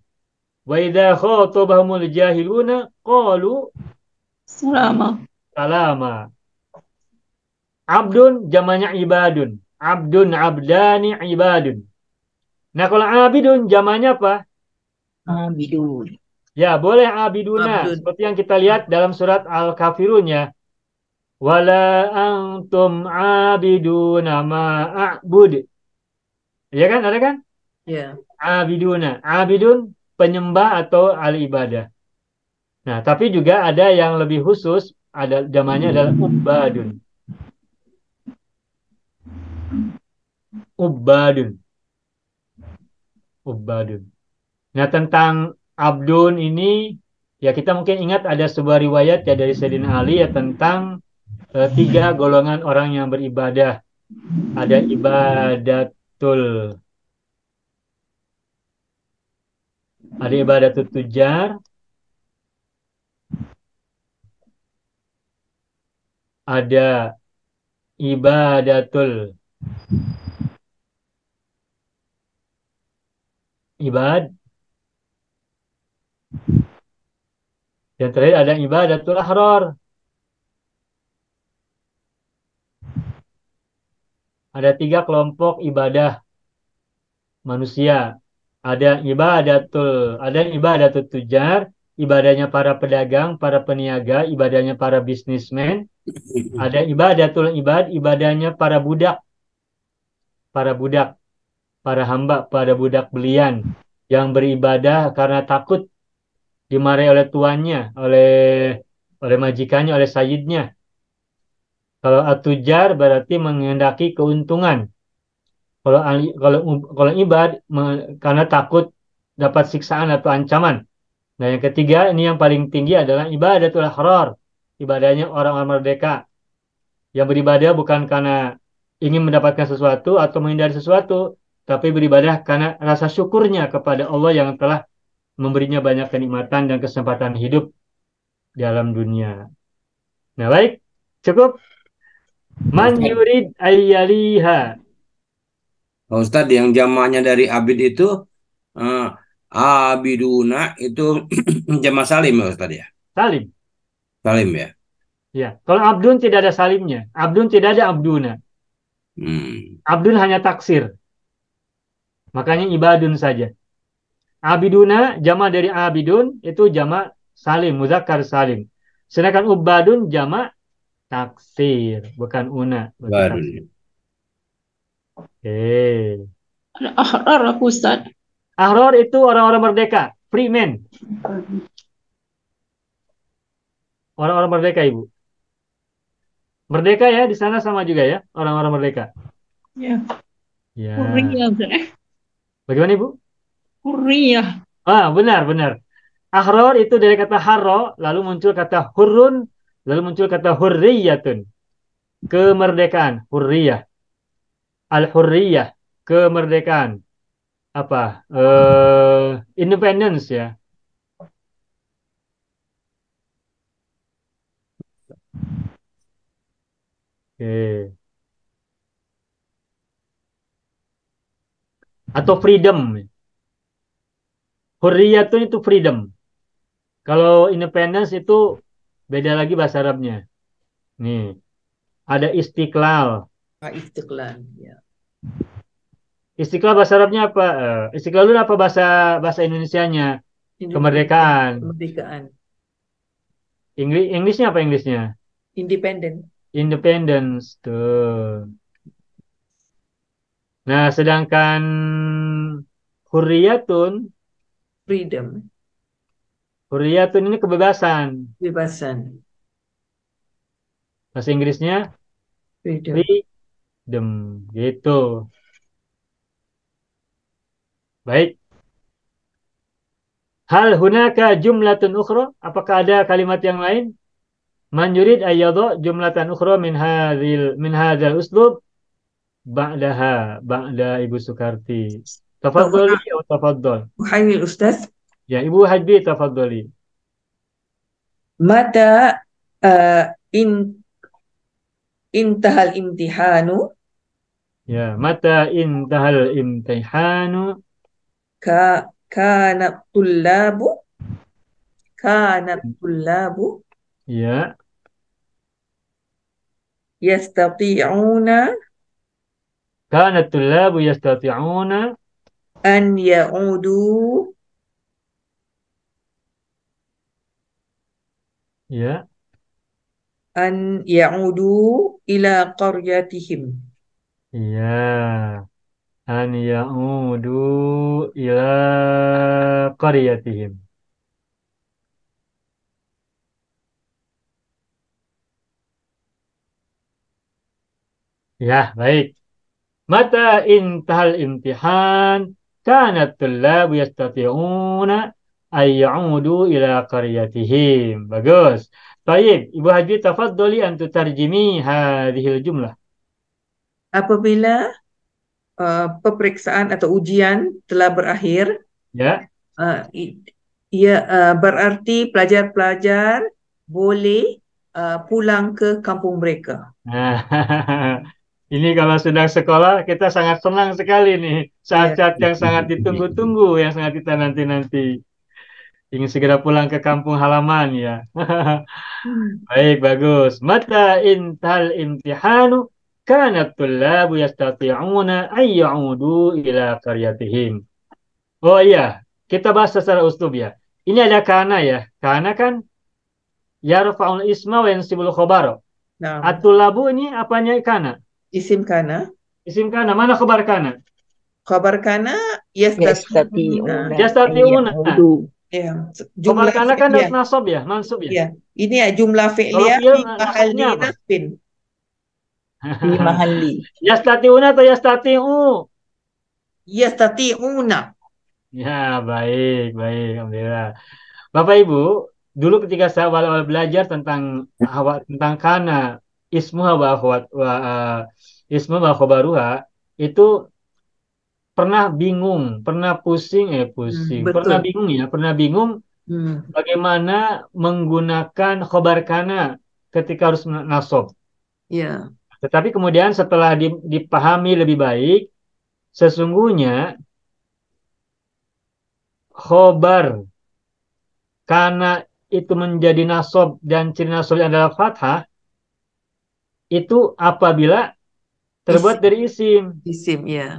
wa idza khatabahumul jahiluna qalu Salama. salama. Abdun zamannya ibadun. Abdun, abdani, ibadun. Nah, kalau abidun zamannya apa? Abidun. Ya, boleh abiduna. Abdun. Seperti yang kita lihat dalam surat Al-Kafirun ya. Wala antum abiduna ma'abud. Ya kan? Ada kan? Ya. Abiduna. Abidun penyembah atau ahli ibadah. Nah, tapi juga ada yang lebih khusus, ada zamannya adalah ubadun. Ubadun. Ubadun. Nah, tentang abdun ini ya kita mungkin ingat ada sebuah riwayat ya dari Sayyidina Ali ya tentang 3 golongan orang yang beribadah. Ada ibadatul tujar, ada ibadatul ibad. Yang terakhir ada ibadatul ahrar. Ada 3 kelompok ibadah manusia. Ada ibadatul tujar, ibadahnya para pedagang, para peniaga, ibadahnya para bisnismen. Ada ibadatul ibad, ibadahnya para budak, para hamba, para budak belian yang beribadah karena takut dimarahi oleh tuannya, oleh majikannya, oleh sayyidnya. Kalau atujar berarti menghendaki keuntungan. Kalau ibad karena takut dapat siksaan atau ancaman. Nah, yang ketiga ini yang paling tinggi adalah ibadatul ahrar. Ibadahnya orang-orang merdeka yang beribadah bukan karena ingin mendapatkan sesuatu atau menghindari sesuatu, tapi beribadah karena rasa syukurnya kepada Allah yang telah memberinya banyak kenikmatan dan kesempatan hidup di alam dunia. Nah, baik, cukup. Man Ustaz, yurid ayyaliha. Ustaz, yang jamaknya dari abid itu eh, abiduna itu jamak salim ya Ustaz ya? Salim. Salim ya. Ya, kalau abdun tidak ada salimnya. Abdun tidak ada abduna. Hmm. Abdun hanya taksir. Makanya ibadun saja. Abiduna jamak dari abidun itu jamak salim, muzakkar salim. Sedangkan ubadun jamak taksir, bukan una, berarti Baru taksir. nih. Oke. Ahrar aku Ustaz. Ahrar itu orang-orang merdeka, free men. Orang-orang merdeka, Ibu. Merdeka ya, di sana sama juga ya, orang-orang merdeka. Ya, Ya. hurriyah Ustaz. Bagaimana, Ibu? Hurriyah. Benar. Ahrar itu dari kata harro, lalu muncul kata hurrun, lalu muncul kata hurriyatun. Kemerdekaan, hurriyah. Al-hurriyah, kemerdekaan. Apa? Independence ya. Oke. Atau freedom. Hurriyatun itu freedom. Kalau independence itu beda lagi bahasa Arabnya. Nih, ada istiqlal. Istiqlal. Ya. Istiqlal bahasa Arabnya apa? Istiqlal itu apa bahasa Indonesianya? Kemerdekaan. Kemerdekaan. Inggrisnya apa Inggrisnya? Independent. Independence. Tuh. Nah, sedangkan hurriyatun Freedom. Hurriyatun ini kebebasan. Kebebasan. Bahasa Inggrisnya Freedom. freedom. Gitu. Baik. Hal hunaka jumlatun ukhra? Apakah ada kalimat yang lain? Man yurid ayyadha jumlatan ukhra min hadzal uslub ba'da Ibu Sukarti. Tafadhali atau tafadhal. Uhayyil Ustaz. Ya, Ibu Hajbi tafadhali. Mata intahal imtihanu Ya, mata intahal imtihanu kana tullabu ya yastati'una kana tullabu yastati'una an ya'udu ya ila qaryatihim. ya an ya'udu ila qaryatihim. Ya, baik. Mata intahal imtihan kanat tullabu yastati'una ay ya'udu ila qaryatihim. Bagus. Baik, Ibu Haji tafadhali an tutarjimi hadhil jumlah. Apabila peperiksaan atau ujian telah berakhir, Ya. Berarti pelajar-pelajar boleh pulang ke kampung mereka. Ini kalau sedang sekolah kita sangat senang sekali nih. Ya. Saat-saat yang sangat ditunggu-tunggu, yang sangat kita nanti-nanti. Ingin segera pulang ke kampung halaman ya. Baik, bagus. Mata intal imtihanu kanat tullabu yastati'una ay ya'udu ila qaryatihim. Oh iya, kita bahas secara uslub ya. Ini ada kana ya. Kana kan yarfa'ul isma wa yansibul khobar. Nah, At-tullabu ini apanya kana? isim kana. Isim kana. Mana khobar kana? Khabar kana yastati'una. Yastati'una Yastati'una. ayya'udu. Ya. Khobar Jumlah kana kan harus fi'liyah. nasab ya, mansub ya. Ya. Ini ya jumlah Kalau fi'liyah fi'il fi mahalli nasabnya apa? nasbin. Fi mahalli. Yastati'una atau yastati'u? Yastati'una. Ya, baik, baik. Alhamdulillah. Bapak Ibu, dulu ketika saya awal-awal belajar tentang kana ismuha wa akhwat wa ismu wa khobaruha itu pernah bingung, pernah pusing, pernah Betul. bingung ya, pernah bingung bagaimana menggunakan khobar kana ketika harus nasab. Ya. Tetapi kemudian setelah dipahami lebih baik, sesungguhnya khobar karena itu menjadi nasab dan ciri nasabnya adalah fathah, itu apabila terbuat Isim. dari isim. Isim, ya.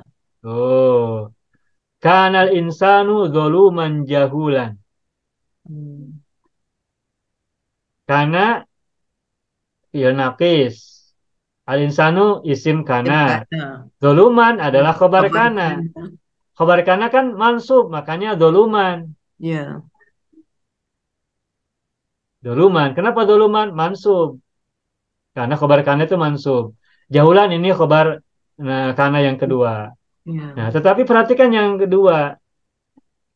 Oh, kanal insanu zoluman jahulan. Karena fi'il naqis. Al insanu isim kana. Kana. Zoluman adalah khobar Khabar kana. kana. Khobar kana kan mansub, makanya zoluman. Ya. Doluman. Kenapa doluman? Mansub. Karena khobar kana itu mansub. Jahulan ini khobar kana yang kedua. Ya. Nah, tetapi perhatikan yang kedua.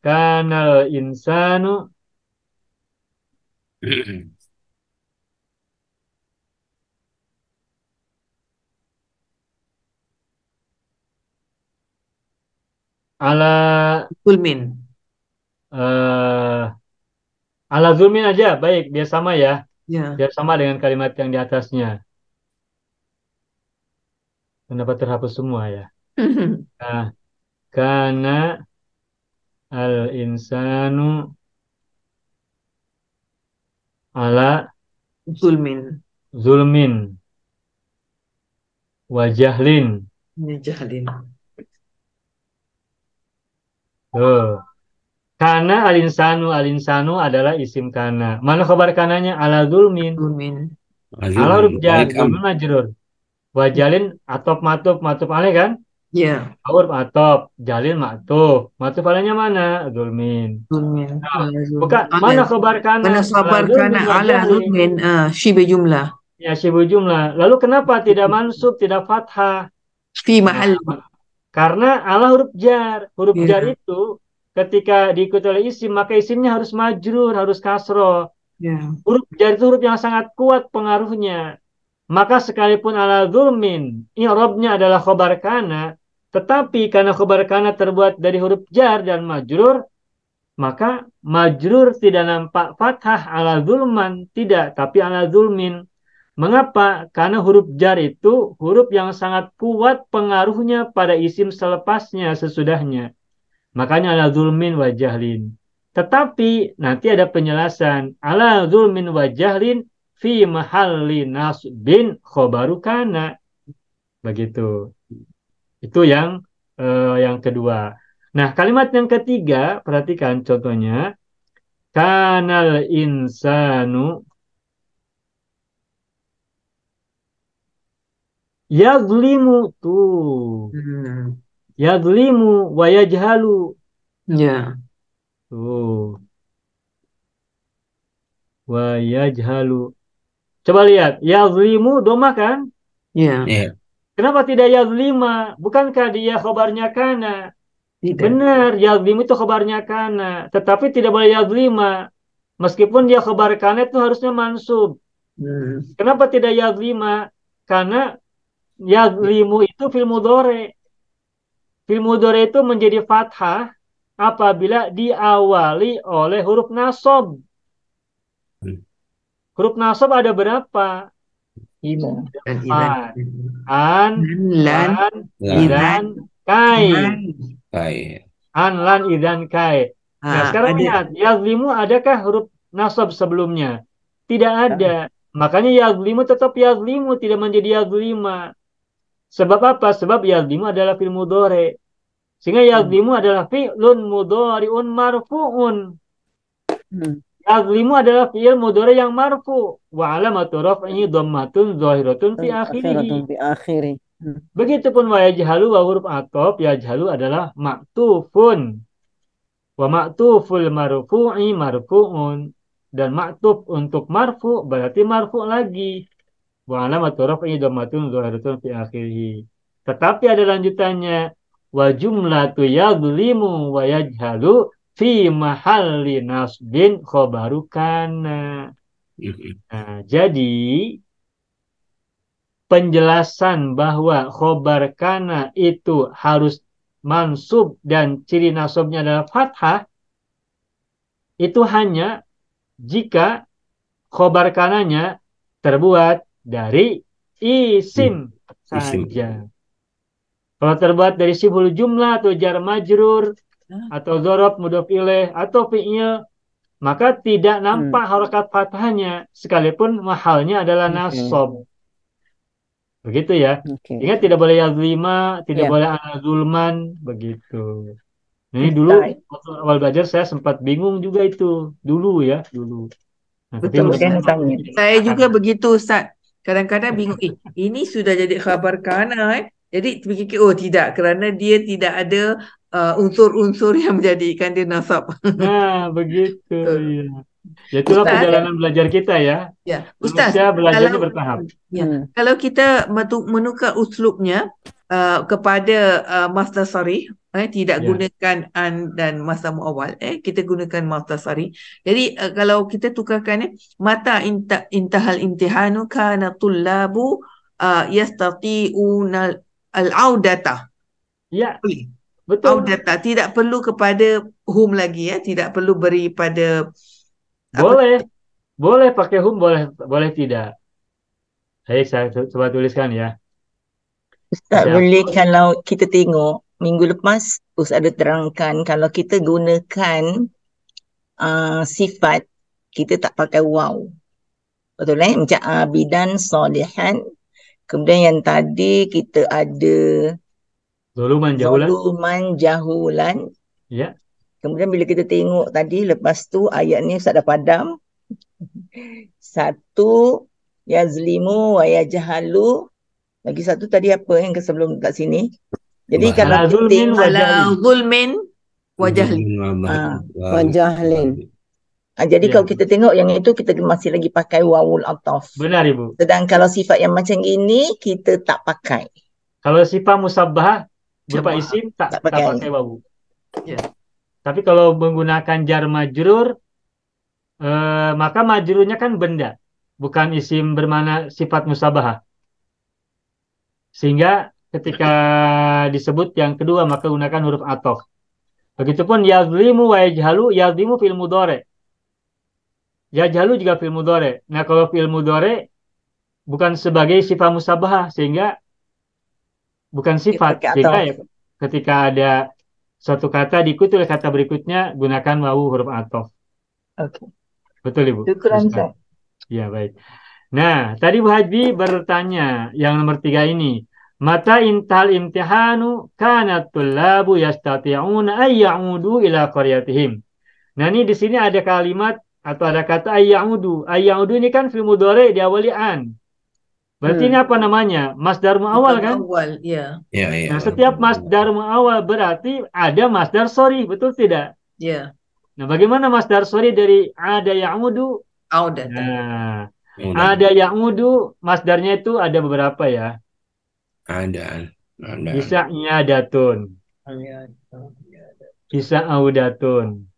Kanal insanu ala Kulmin. eh, ala zulmin aja. Baik, biar sama ya. Ya. Biar sama dengan kalimat yang di atasnya. Kenapa terhapus semua ya? Nah, karena al insanu ala Kulmin. zulmin wajahlin. Ini jahalin. Tuh. Karena al insanu adalah isim kana. Mana khabar kananya? Ala zulmin. Kulmin. Ala huruf jar, Baik, zulmin majrur. Wajalin atop matuf alaih kan? Ya. Huruf atop, jalin matuf alainya mana? Zulmin. Kulmin. Bukan, mana khabar kana? Mana sabar Ala zulmin kana ala wajahlin. zulmin. Syibe jumlah. Ya, syibu jumlah. Lalu kenapa tidak mansub, tidak fathah? Fi mahal. Karena ala huruf jar. Huruf Ya. jar itu ketika diikuti oleh isim, maka isimnya harus majrur, harus kasroh. Ya. Huruf jar itu huruf yang sangat kuat pengaruhnya. Maka sekalipun ala zulmin, i'rabnya adalah khobar kana, tetapi karena khobar kana terbuat dari huruf jar dan majrur, maka majrur tidak nampak fathah ala zulman, tidak, tapi ala zulmin. Mengapa? Karena huruf jar itu huruf yang sangat kuat pengaruhnya pada isim selepasnya, sesudahnya. Makanya ala zulmin wa jahlin. Tetapi nanti ada penjelasan. Ala zulmin wa jahlin fi mahalli nasbin khobaru kana. Begitu. Itu yang kedua. Nah, kalimat yang ketiga, perhatikan contohnya. Kanal insanu yazlimu tuh. Yazlimu wa yajhalu. Ya. Tuh. Wa yajhalu. Coba lihat, yazlimu doma kan? Ya. Ya. Kenapa tidak yazlima? Bukankah dia khobarnya kana? Tidak. Benar, yazlimu itu khobarnya kana. Tetapi tidak boleh yazlima. Meskipun dia khobar kana itu harusnya mansub. Kenapa tidak yazlima? Karena yazlimu itu fil mudhari. Fil mudhari itu menjadi fathah apabila diawali oleh huruf nasab. Huruf nasab ada berapa? 5. Dan idan. Empat. An, Lan, lan, Lah, idan, kai. kan. baik. An, lan, idan, kai. Nah, sekarang Ada. lihat, yazlimu adakah huruf nasab sebelumnya? Tidak ada. Makanya yazlimu tetap yazlimu, tidak menjadi yazlima. Sebab apa? Sebab yazlimu adalah fi'il mudhari. Sehingga yazlimu adalah fi'lun mudhari'un marfu'un. Yazlimu adalah fi'il mudhari yang marfu. Wa alamatu raf'ihi dhammatun zahiratun fi akhirih. Fi akhiri. Begitupun wa yajhalu wa huruf atop, yajhalu adalah maktufun. Wa maktuful marfu'i marfu'un. Dan maktuf untuk marfu berarti marfu lagi. Wa alamatu raf'ihi dhammatun zahiratun fi akhirih. Tetapi ada lanjutannya. Wa jumlatu yadlimu wa yajhalu fi mahalli nasbin khobaru kana. Nah, jadi penjelasan bahwa khobar kana itu harus mansub dan ciri nasabnya adalah fathah itu hanya jika khobar kananya terbuat dari isim saja. Kalau terbuat dari sibul jumlah atau jar majrur atau dzaraf mudhof ilaih atau fi'il, maka tidak nampak harokat fathahnya sekalipun mahalnya adalah nasab. Begitu ya. Ingat tidak boleh yazlima, tidak boleh ana zulman, begitu. Nah, ini dulu waktu awal belajar saya sempat bingung juga itu dulu ya, dulu. Nah, Betul. tapi Saya juga begitu, Ustaz. Kadang-kadang bingung, ini sudah jadi khabar kana. Jadi fikir, oh tidak, kerana dia tidak ada unsur-unsur yang menjadikan dia nasab. Nah, begitu. Ya. Itulah Ustaz, perjalanan belajar kita ya. Ya, Ustaz, Manusia belajarnya bertahap. Ya, kalau kita menukar uslubnya kepada masdar sarih, tidak gunakan an dan masdar muawwal, kita gunakan masdar sarih. Jadi kalau kita tukarkan mata intahal imtihanu kana tullabu yastati'una al-audata. Ya, betul. Audata tidak perlu kepada hum lagi ya, tidak perlu beri pada boleh pakai hum, boleh tidak. Saya coba tuliskan ya. Ustaz, boleh kalau kita tengok minggu lepas Ustaz ada terangkan kalau kita gunakan sifat kita tak pakai waw. Betul macam abidan solihan. Kemudian yang tadi kita ada zuluman jahulan. Ya. Kemudian bila kita tengok tadi lepas tu ayat ni Ustaz dah padam. Satu yazlimu wa yajhalu. Lagi satu tadi apa yang sebelum kat sini? Jadi kalau kita tengok ala zulmin wa jahlin. Jadi kalau kita tengok yang itu kita masih lagi pakai wawul ataf. Benar Ibu. Sedang kalau sifat yang macam ini kita tak pakai. Kalau sifat musabbah berupa isim tak pakai wawu. Ya. Tapi kalau menggunakan jar majrur maka majrurnya kan benda, bukan isim bermakna sifat musabbah. Sehingga ketika disebut yang kedua maka gunakan huruf ataf. Begitupun yazlimu wa yajhalu, yazlimu fil mudhari. Yajhalu juga fil mudhari. Nah, kalau fil mudhari bukan sebagai sifat musabbah sehingga bukan sifat. Sehingga ya, ketika ada suatu kata diikuti oleh kata berikutnya gunakan wawu huruf ataf. Oke. Betul Ibu. Syukran Ustaz. Ya, baik. Nah, tadi Bu Haji bertanya yang nomor 3 ini. Mata intal imtihanu kanat tullabu yastati'una ay ya'udu ila qaryatihim. Nah, ini di sini ada kalimat atau ada kata ay ya'udu. Ay ya'udu ini kan fi'il mudhari diawali an. Berarti ini apa namanya? Masdar muawwal kan? Muawwal, ya. Nah, setiap masdar muawwal berarti ada masdar sori, betul tidak? Ya. Nah, bagaimana masdar sori dari ada ya'udu? Audata. Nah, ada ya'udu, masdarnya itu ada beberapa ya. Ada. Bisa iadatun. Bisa audatun.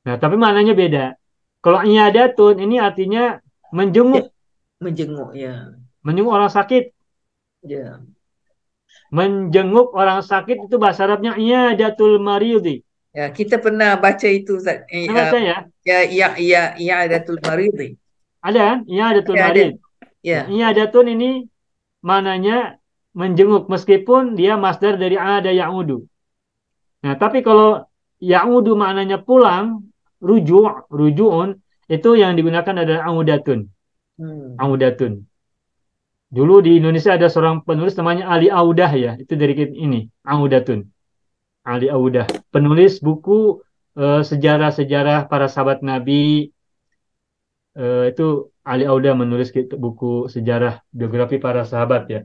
Nah, tapi maknanya beda. Kalau iadatun ini artinya menjenguk. Menjenguk, ya. Menjenguk orang sakit. Ya. Menjenguk orang sakit itu bahasa Arabnya iadatul maridi. Ya, kita pernah baca itu Ustaz. Baca ya? Ya, iadatul maridi. Ada kan? Iyadatun Ada. marid. Ya. Iyadatun ini mananya menjenguk meskipun dia masdar dari ada ya'udu. Nah, tapi kalau ya'udu maknanya pulang, ruju'un, itu yang digunakan adalah audatun. Audatun. Dulu di Indonesia ada seorang penulis namanya Ali Audah ya, itu dari ini, Audatun. Ali Audah, penulis buku sejarah-sejarah para sahabat Nabi. Itu Ali Audah menulis buku sejarah biografi para sahabat ya.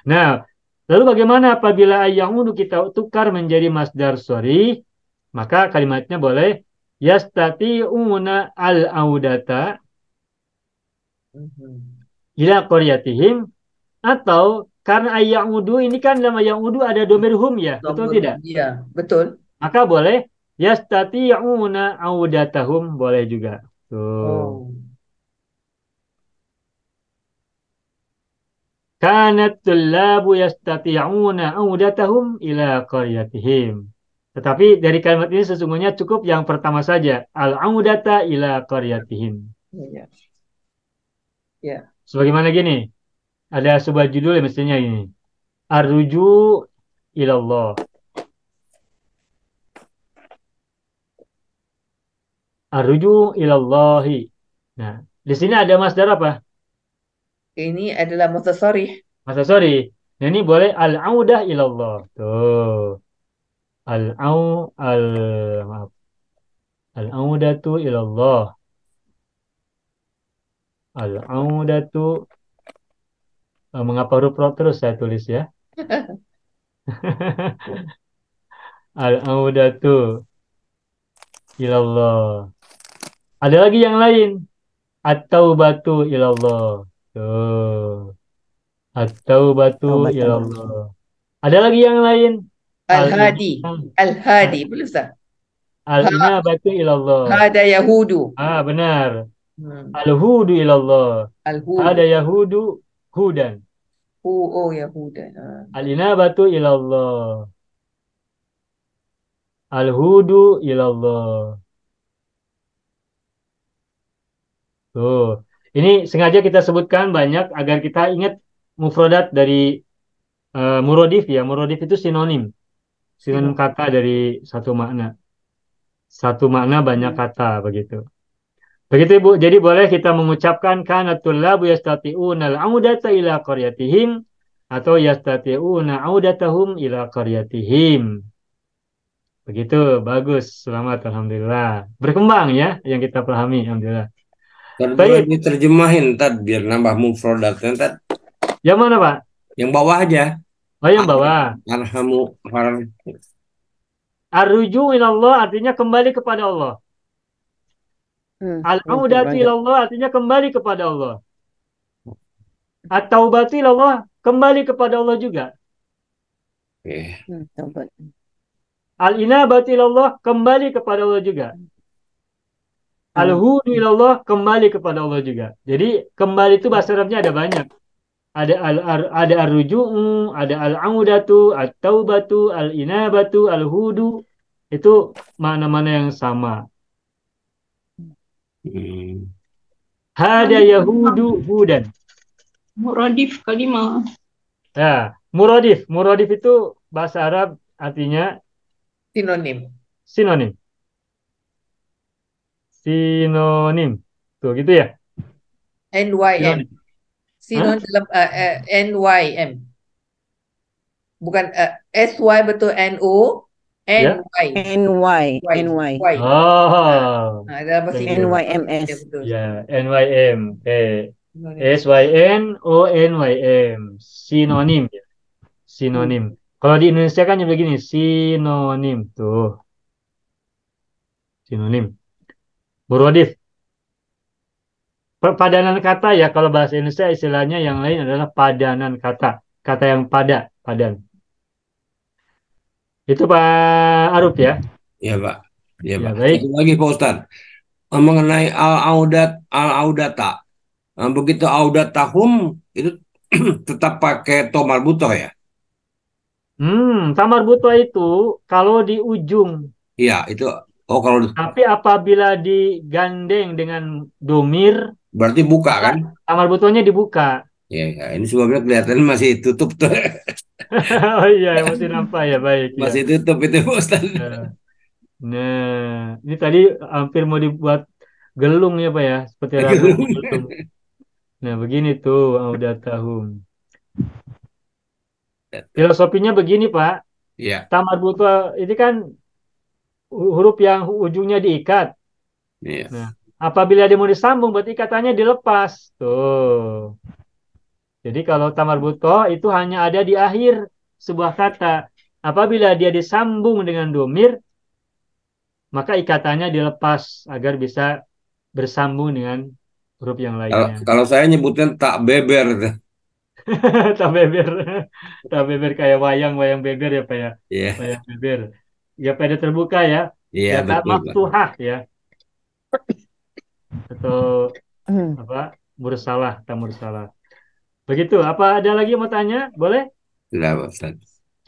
Nah, lalu bagaimana apabila ya'udu kita tukar menjadi masdar sharih, maka kalimatnya boleh yastati'una al-audata ila qaryatihim, atau karena ya'udu ini kan dalam ya'udu ada domir hum ya, betul tidak? Iya, betul. Maka boleh yastati'una audatahum, boleh juga. Tuh. Kanat tullabu yastati'una audatahum ila qaryatihim. Tetapi dari kalimat ini sesungguhnya cukup yang pertama saja, al-audata ila qaryatihim. Ya. Ya. Sebagaimana gini, ada sebuah judul mestinya ini. Ar-ruju ilallah. Ar-ruju ilallahi. Nah, di sini ada masdar apa? Ini adalah masdar sharih. Masdar sharih. Nah, ini boleh al-audah ilallah. Tuh. Maaf. Al-audatu ilallah. Al-audatu. Mengapa huruf ro terus saya tulis ya? Al-audatu ilallah. Ada lagi yang lain. At-taubatu ilallah. Tuh. At-taubatu ilallah. Ada lagi yang lain. Al-hadi. Al-hadi. Boleh Ustaz? Al-inabatu ilallah. Hada yahudu. Benar. Al-hudu ilallah. Al-hudu. Ada yahudu hudan. Oh, yahudan. Al-inabatu ilallah. Al-hudu ilallah. Tuh. Ini sengaja kita sebutkan banyak agar kita ingat mufradat dari murodif ya. Murodif itu sinonim. Sinonim kata dari satu makna. Satu makna banyak kata begitu. Begitu Ibu. Jadi boleh kita mengucapkan kanatul labu yastati'una al-audata ila qaryatihim atau yastati'una audatahum ila qaryatihim. Begitu, bagus. Selamat, alhamdulillah. Berkembang ya yang kita pahami, alhamdulillah. Boleh diterjemahin Tad biar nambah mufradatnya Tad. Yang mana Pak? Yang bawah aja. Oh yang bawah. Arhamu Ar-ruju ilallah artinya kembali kepada Allah. Al-audatu ilallah artinya kembali kepada Allah. At-taubatu ilallah kembali kepada Allah juga. Al-inabatu ilallah kembali kepada Allah juga. Al-hudu ilallah kembali kepada Allah juga. Jadi kembali itu bahasa Arabnya ada banyak. Ada ar-ruju'u, ada al-audatu, at-taubatu, al-inabatu, al-hudu. Itu mana-mana yang sama. Hada yahudu hudan. Muradif kalimah. Ya, muradif. Muradif itu bahasa Arab artinya sinonim. Sinonim. Sinonim. Tuh gitu ya. NYM. Sinonim dalam NYM. Bukan SY betul NO. NY. NY. Oh. Dalam bahasa NYMS. Ya, NYM. SYNONYM. Sinonim. Sinonim. Kalau di Indonesia kan yang begini, sinonim. Tuh. Sinonim. Muradif. Padanan kata ya, kalau bahasa Indonesia istilahnya yang lain adalah padanan kata. Kata yang padan. Itu Pak Aruf ya? Iya Pak. Iya Pak. Baik. Satu lagi Pak Ustadz. Mengenai al-audata. Begitu audatahum itu tetap pakai to marbutoh ya? Tamar buto itu kalau di ujung. Iya, itu. Oh, kalau tapi apabila digandeng dengan domir, Berarti buka kan? Tamar butohnya dibuka. Ya, ini sebabnya kelihatan masih tutup tuh. Oh iya, masih nampak ya, baik ya. Masih tutup itu Pak Ustaz. Nah, ini tadi hampir mau dibuat gelung ya Pak ya, seperti rambut gelung. Nah, begini tuh udah tahu. Filosofinya begini Pak, Ya, tamar butuh ini kan huruf yang ujungnya diikat. ya. Nah, apabila dia mau disambung, berarti ikatannya dilepas. Tuh. Jadi kalau tamar butoh itu hanya ada di akhir sebuah kata. Apabila dia disambung dengan domir, maka ikatannya dilepas agar bisa bersambung dengan huruf yang Kalau, lainnya. kalau saya nyebutnya tak beber. Tak beber. Tak beber kayak wayang beber ya Pak ya. Iya, Wayang beber. Ya pada terbuka ya. iya Ya tak betul Pak. maftuhah ya. Atau Hmm. apa? Mursalah, tak mursalah. Begitu. Apa ada lagi yang mau tanya? Boleh? Sudah Pak Ustaz.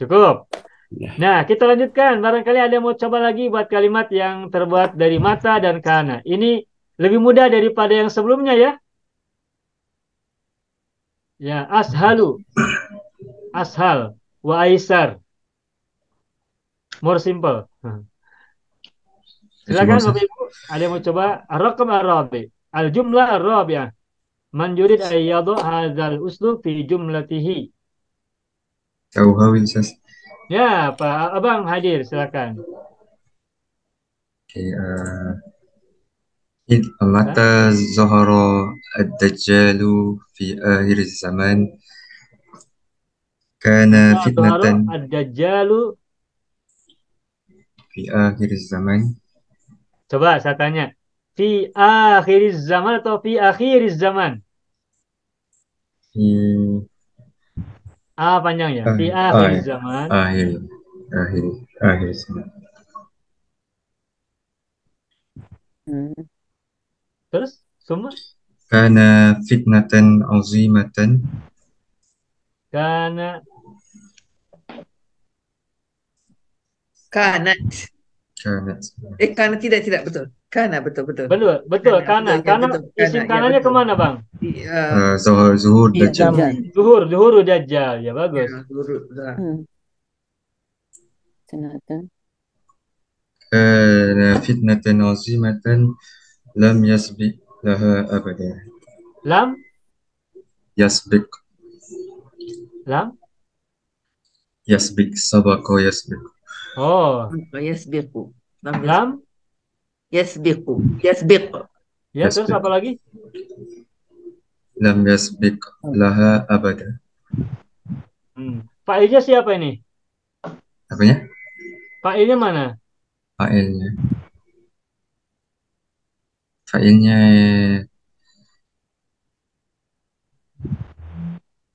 Cukup. Sudah. Nah, kita lanjutkan. Barangkali ada yang mau coba lagi buat kalimat yang terbuat dari mata dan kana. Ini lebih mudah daripada yang sebelumnya ya. Ya, ashalu, ashal, wa aisar. More simple. Silakan Bapak Ibu, ada yang mau coba? Ar-raqam ar-rabi. Al-jumlah ar-rabi'ah. Man yurid ayyadu hadzal uslub fi jumlatihi. Jauh Ustaz. Ya, Pak Abang hadir, silakan. Okay, متى ظهر الدجال في آخر الزمان كان فتنة Ad-dajjalu. في آخر الزمان. Coba saya tanya. Fi akhiriz zaman atau fi akhiriz zaman? في Panjangnya. Fi akhiriz zaman. آخر الزمان. Terus semua? كان فتنة عظيمة. Karena Kanat. كانت Karena tidak betul. Karena betul. betul karena isim kanannya kemana Bang? ظهور الدجال. Zuhur dajjal ya bagus. كان فتنة عظيمة لم يسبق لها أبدا. Lam يسبق سبق يسبق. Oh, Yasbiqu. lam Yasbiq. ya terus apa lagi? لم يسبق لها أبدا. Fa'ilnya siapa ini? Apanya? Fa'ilnya mana? Fa'ilnya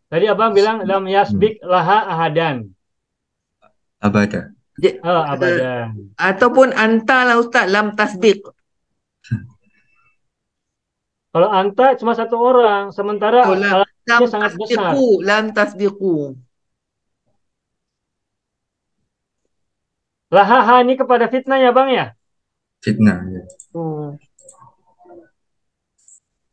Tadi Abang bilang lam yasbik laha ahadan. abada. Oh, abadan. Ataupun anta lah Ustaz, lam tasbiq. Kalau anta cuma satu orang, sementara lam alatnya sangat besar. Lam tasbiqu. Lahaha ini kepada fitnah ya Bang ya? Fitnah ya.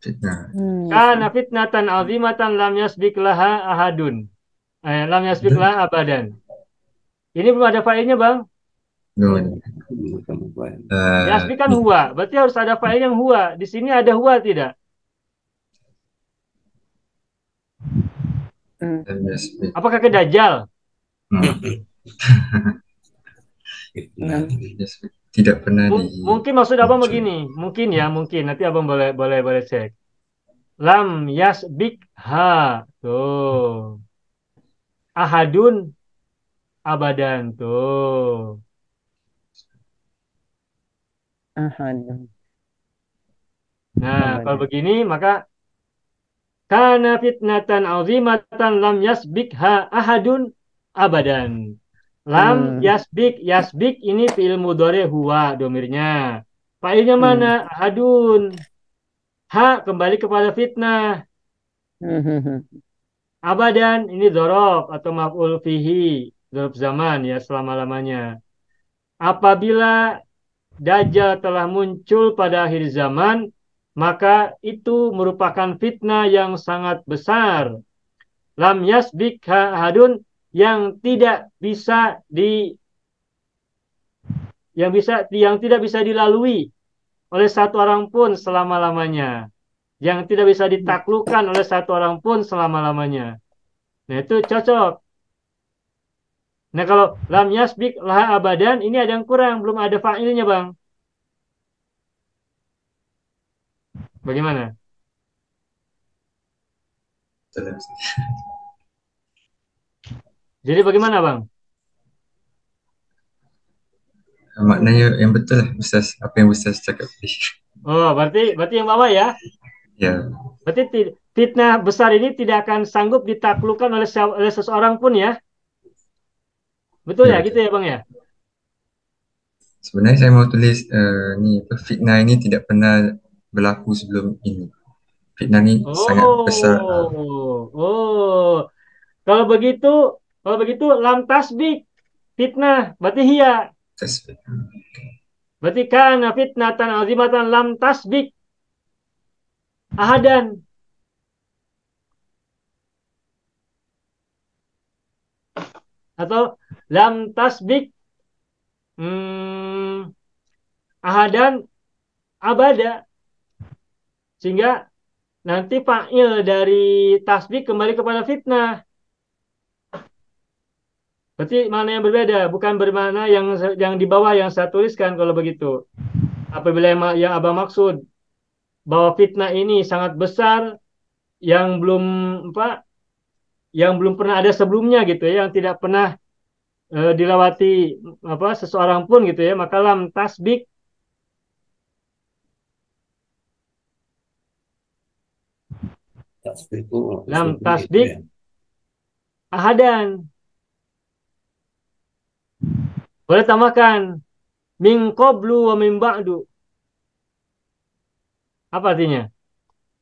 Fitnah. Karena fitnatan azimatan lam yasbik laha ahadun. Lam yasbik laha abadan. Ini belum ada fa'ilnya Bang. Yasbik kan huwa. Berarti harus ada fa'il yang huwa. Di sini ada huwa tidak? Apakah ke Dajjal? Tidak pernah mungkin maksud Abang begini. Mungkin nanti Abang boleh cek. Lam yasbik ha. Tuh. Ahadun abadan tuh. Nah, kalau begini maka kana fitnatan azimatan lam yasbikha ahadun abadan. Lam yasbik ini fi'il mudhari huwa domirnya. Fa'ilnya mana? Ahadun. Ha kembali kepada fitnah. Abadan ini dzaraf atau maf'ul fihi, dzaraf zaman ya selama-lamanya. Apabila Dajjal telah muncul pada akhir zaman, maka itu merupakan fitnah yang sangat besar. Lam yasbikha ahadun, yang tidak bisa yang tidak bisa dilalui oleh satu orang pun selama-lamanya. Yang tidak bisa ditaklukkan oleh satu orang pun selama-lamanya. Nah, itu cocok. Nah, kalau lam yasbik laha abadan, ini ada yang kurang, belum ada fa'ilnya, Bang. Bagaimana? Betul. Jadi bagaimana, Bang? Maknanya yang betul lah Ustaz, apa yang Ustaz cakap tadi. Oh, berarti yang bawah ya. Ya, Berarti fitnah besar ini tidak akan sanggup ditaklukkan oleh seseorang pun ya. Betul ya, ya gitu betul. ya, Bang ya. Sebenarnya saya mau tulis fitnah ini tidak pernah berlaku sebelum ini. Fitnah ini sangat besar. Oh. Kalau begitu, lam tasbik fitnah, berarti hiya. Tasbih. Berarti kana fitnatan azimatan lam tasbik ahadan. Atau lam tasbik ahadan abada. Sehingga nanti fa'il dari tasbik kembali kepada fitnah. Berarti mana yang berbeda, bukan bermana yang di bawah yang saya tuliskan kalau begitu. Apabila yang Abang maksud bahwa fitnah ini sangat besar yang belum pernah ada sebelumnya gitu ya, yang tidak pernah dilewati seseorang pun gitu ya, maka lam tasbik lam tasbik ahadan. Boleh tambahkan min qablu wa min ba'du. Apa artinya?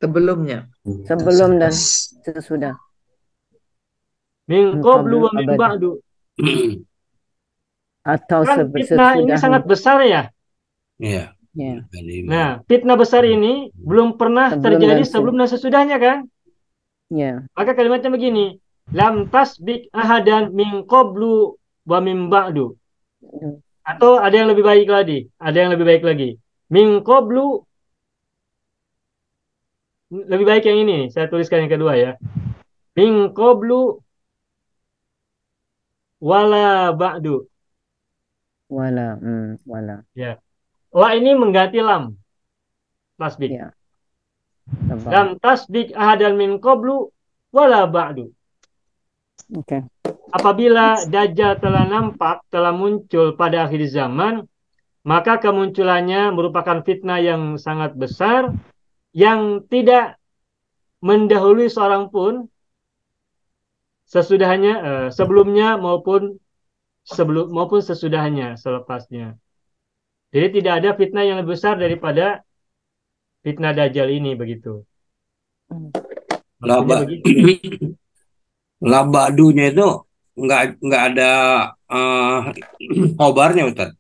Sebelumnya. Sebelum dan sesudah. Min Min qablu qablu wa min abada. ba'du. Atau Kan fitnah ini sesudahnya. sangat besar ya. Iya. Ya. Nah, fitnah besar ini belum pernah Sebelum terjadi dan sebelum dan sesudahnya kan? Ya. Maka kalimatnya begini, lam tasbik ahadan min qablu wa min ba'du. Atau ada yang lebih baik lagi. Min qablu, lebih baik yang ini. Saya tuliskan yang kedua ya. Min qablu wala ba'du. Wala. Ya. Wa ini mengganti lam tasbik. Ya. Lam tasbik ahadan min qablu wala ba'du. Oke. Apabila Dajjal telah muncul pada akhir zaman, maka kemunculannya merupakan fitnah yang sangat besar yang tidak mendahului seorang pun sebelumnya maupun sesudahnya, selepasnya. Jadi tidak ada fitnah yang lebih besar daripada fitnah Dajjal ini begitu. Labadunya itu nggak ada khobarnya Ustaz.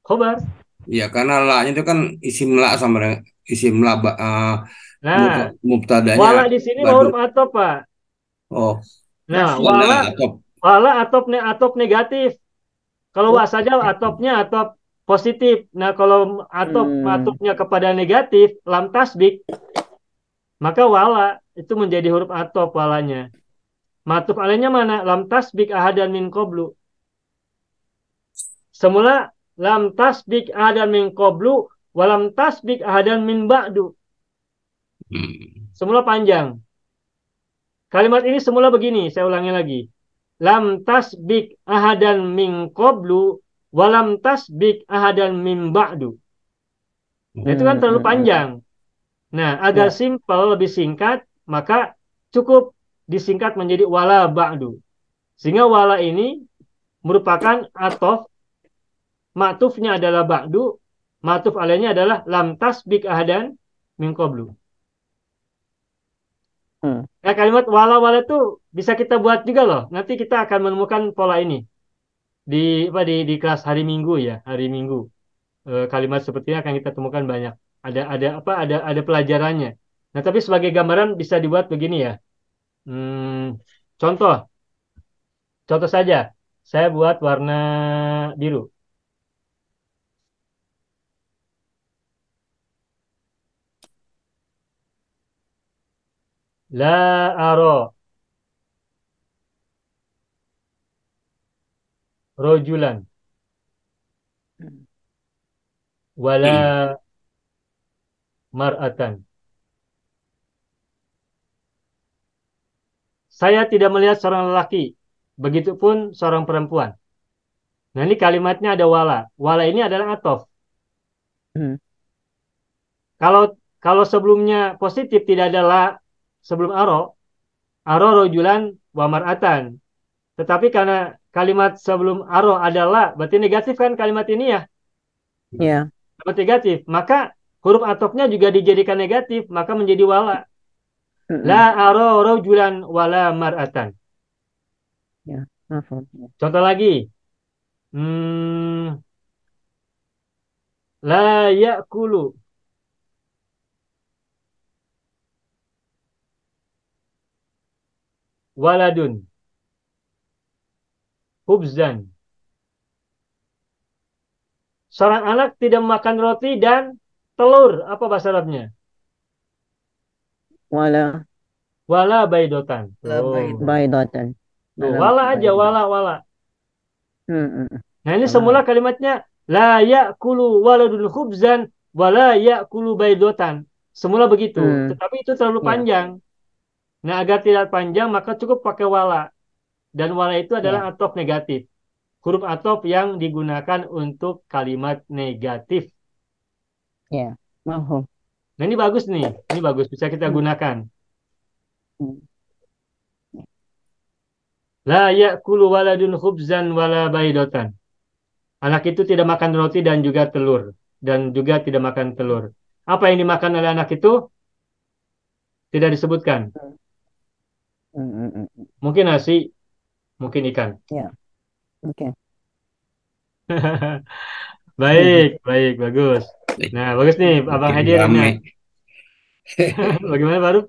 Khobar. Ya karena la-nya itu kan isim la sama dengan isim la Nah, mubtadanya wala di sini huruf atop, Pak. Oh. Nah, wala atop negatif. Kalau wa saja atopnya atop positif. Nah, kalau atopnya kepada negatif, lam tasbik, maka wala itu menjadi huruf atop walanya. Matuf alainya mana? Lam tasbik ahadan min qablu. Semula lam tasbik ahadan min qablu, walam tasbik ahadan min ba'du. Semula panjang. Kalimat ini semula begini, saya ulangi lagi. Lam tasbik ahadan min qablu, walam tasbik ahadan min ba'du. Nah, itu kan terlalu panjang. Nah, agar simpel, lebih singkat, maka cukup disingkat menjadi wala ba'du. Sehingga wala ini merupakan atof, ma'tufnya adalah ba'du, ma'tuf alainya adalah lam tasbik ahadan min qablu. Nah, kalimat wala-wala itu bisa kita buat juga loh. Nanti kita akan menemukan pola ini di kelas hari Minggu ya, hari Minggu. Kalimat seperti ini akan kita temukan banyak. Ada pelajarannya. Nah, tapi sebagai gambaran bisa dibuat begini ya. Contoh, contoh saja. Saya buat warna biru. La aro rojulan wala mar'atan. Saya tidak melihat seorang lelaki, begitupun seorang perempuan. Nah, ini kalimatnya ada wala. Wala ini adalah atof. Hmm. Kalau sebelumnya positif tidak ada la sebelum aro rojulan wa mar'atan. Tetapi karena kalimat sebelum aro adalah berarti negatif kan kalimat ini ya? Ya. Kalimat negatif. Maka huruf atofnya juga dijadikan negatif, maka menjadi wala. La aro rojulan wala mar'atan. Ya, mafhum. Contoh lagi. La ya'kulu waladun hubzan. Seorang anak tidak makan roti dan telur. Apa bahasa Arabnya? Wala Wala baidotan. baidatan. Tuh, wala aja, wala. Hmm. Nah, ini semula kalimatnya la ya'kulu waladun khubzan wala ya'kulu baidotan. Semula begitu, tetapi itu terlalu panjang. Nah, agar tidak panjang maka cukup pakai wala. Dan wala itu adalah atof negatif. Huruf atof yang digunakan untuk kalimat negatif. Ya, mafhum. Nah, ini bagus nih. Ini bagus, bisa kita gunakan. La ya'kulu waladun khubzan wala baidotan. Anak itu tidak makan roti dan juga telur. Dan juga tidak makan telur. Apa yang dimakan oleh anak itu? Tidak disebutkan. Mungkin nasi, mungkin ikan. Ya, oke. Baik, bagus. Nah, bagus nih, Abang Hadir. Bagaimana baru?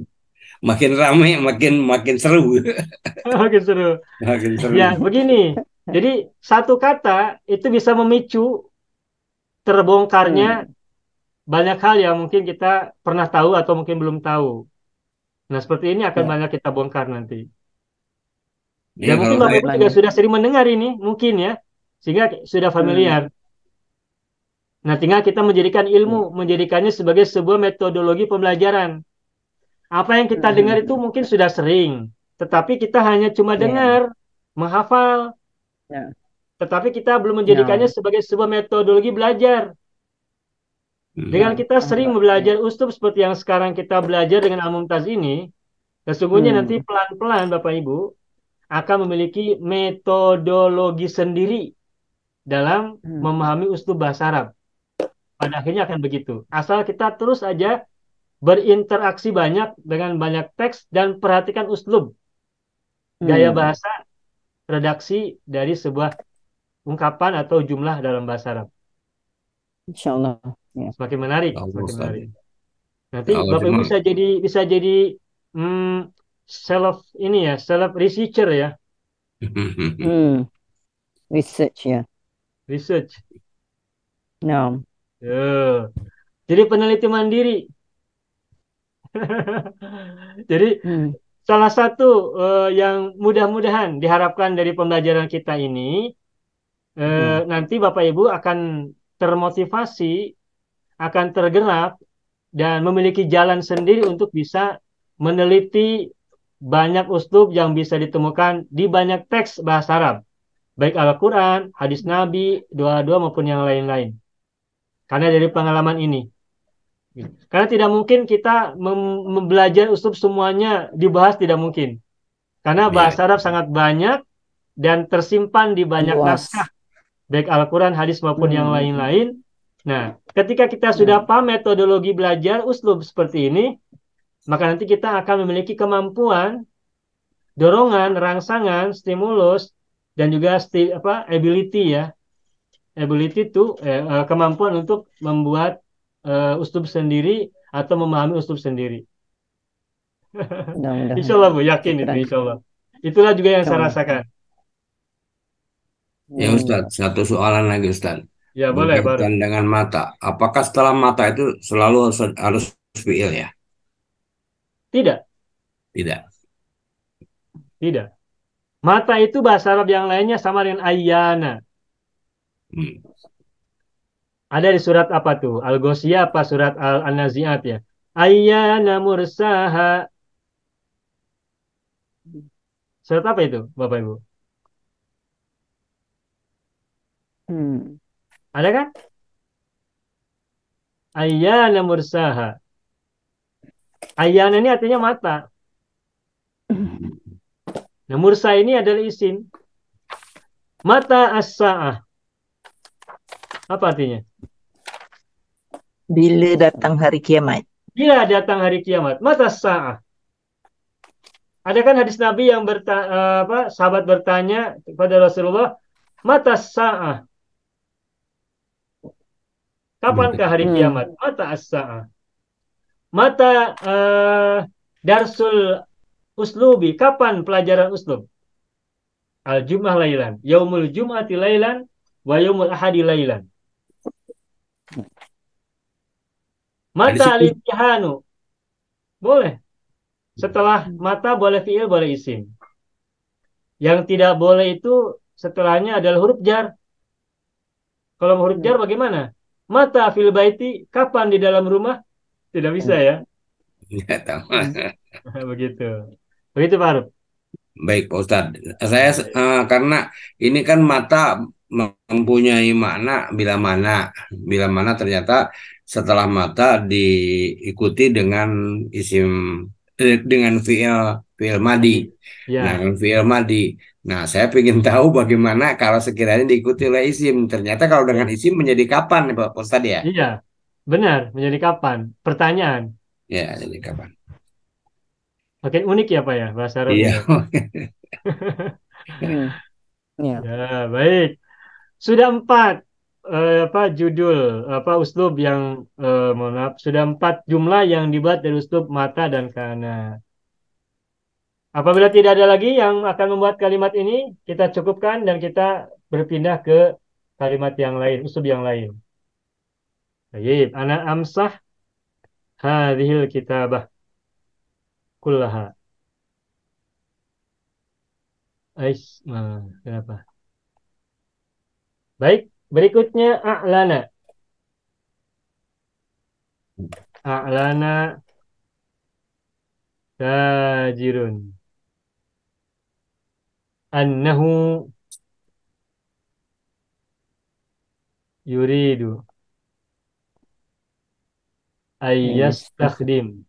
Makin ramai, makin seru. Makin seru. Makin seru. Ya, begini. Jadi satu kata itu bisa memicu terbongkarnya banyak hal yang mungkin kita pernah tahu atau mungkin belum tahu. Nah, seperti ini akan banyak kita bongkar nanti. Ya, Dan mungkin Bapak Ibu juga sudah sering mendengar ini, mungkin ya, sehingga sudah familiar. Nah, tinggal kita menjadikan ilmu, menjadikannya sebagai sebuah metodologi pembelajaran. Apa yang kita dengar itu mungkin sudah sering, tetapi kita hanya cuma dengar, menghafal. Tetapi kita belum menjadikannya sebagai sebuah metodologi belajar. Dengan kita sering belajar uslub seperti yang sekarang kita belajar dengan Al-Mumtaz ini, sesungguhnya nanti pelan-pelan Bapak Ibu akan memiliki metodologi sendiri dalam memahami uslub bahasa Arab. Pada akhirnya akan begitu. Asal kita terus aja berinteraksi banyak dengan banyak teks dan perhatikan uslub, gaya bahasa, redaksi dari sebuah ungkapan atau jumlah dalam bahasa Arab. Insyaallah. Ya. Semakin menarik, Nanti Bapak Ibu bisa jadi self researcher ya. Research ya. Research. No. Jadi peneliti mandiri. Jadi salah satu yang mudah-mudahan diharapkan dari pembelajaran kita ini nanti Bapak Ibu akan termotivasi, akan tergerak dan memiliki jalan sendiri untuk bisa meneliti banyak uslub yang bisa ditemukan di banyak teks bahasa Arab, baik Al-Quran, hadis Nabi, doa-doa maupun yang lain-lain. Karena dari pengalaman ini. Karena tidak mungkin kita belajar uslub semuanya dibahas, tidak mungkin. Karena bahasa Arab sangat banyak dan tersimpan di banyak naskah, baik Al-Quran, hadis maupun yang lain-lain. Nah, ketika kita sudah paham metodologi belajar uslub seperti ini, maka nanti kita akan memiliki kemampuan, dorongan, rangsangan, stimulus, dan juga ability ya. Ability itu kemampuan untuk membuat uslub sendiri atau memahami uslub sendiri. Mudah-mudahan. Insya Allah Bu, yakin itu Syukran. insya Allah. Itulah juga yang Insya saya Allah. rasakan. Ya Ustadz, satu soalan lagi Ustadz. Ya boleh, baru. Berkaitan dengan mata. Apakah setelah mata itu selalu harus fiil ya? Tidak, Tidak. tidak. Mata itu bahasa Arab yang lainnya sama dengan ayyana. Hmm. Ada di surat apa tuh? Al-Ghoshiyah apa surat An-Nazi'at ya? Ayyana mursaha. Surat apa itu, Bapak Ibu? Hmm. Ada kan? Ayyana mursaha. Ayyana ini artinya mata. Nah, mursa ini adalah isim. Mata as-sa'ah. Apa artinya? Bila datang hari kiamat. Bila datang hari kiamat. Mata as-sa'ah. Ada kan hadis Nabi yang sahabat bertanya kepada Rasulullah, mata as-sa'ah. Kapankah hari kiamat? Mata as-sa'ah. Mata darsul uslubi. Kapan pelajaran uslub? Al-Jum'ah lailan. Yaumul Jum'ati lailan wa yaumul Ahadi lailan. Mata al-imtihanu. Boleh. Setelah mata boleh fi'il, boleh isim. Yang tidak boleh itu setelahnya adalah huruf jar. Kalau huruf jar bagaimana? Mata fil baiti, kapan di dalam rumah? Tidak bisa ya. Tidak tahu. Begitu. Begitu Pak Arif. Baik Pak Ustadz. Saya karena ini kan mata mempunyai makna bila mana ternyata setelah mata diikuti dengan isim dengan fi'il madi. Ya. Nah, dengan fi'il madi. Nah, saya ingin tahu bagaimana kalau sekiranya diikuti oleh isim. Ternyata kalau dengan isim menjadi kapan Pak Ustadz ya? Iya. Benar, menjadi kapan? Pertanyaan. Ya, jadi kapan? Makin unik ya Pak ya bahasa Arab Iya. ini. Ya. Ya, baik. Sudah 4 judul uslub yang mohon maaf, sudah 4 jumlah yang dibuat dari uslub mata dan kana. Apabila tidak ada lagi yang akan membuat kalimat ini, kita cukupkan dan kita berpindah ke kalimat yang lain, uslub yang lain. Baik, ana amsah hadhil kitabah kullaha. Kenapa? Baik, berikutnya a'lana. A'lana tajirun. Annahu yuridu ayyastakhdim.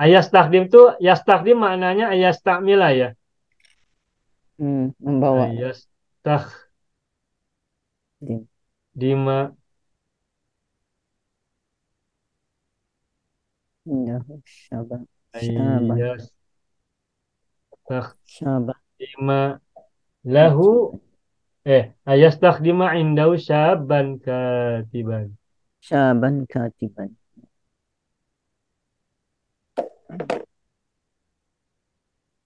Ayyastakhdim itu yastakhdim maknanya ayyastakmila ya. Membawa. Ayyastakhdima. Ayyastakhdima lahu ayastakhdima indahu syaban katiban. Syaban katiban.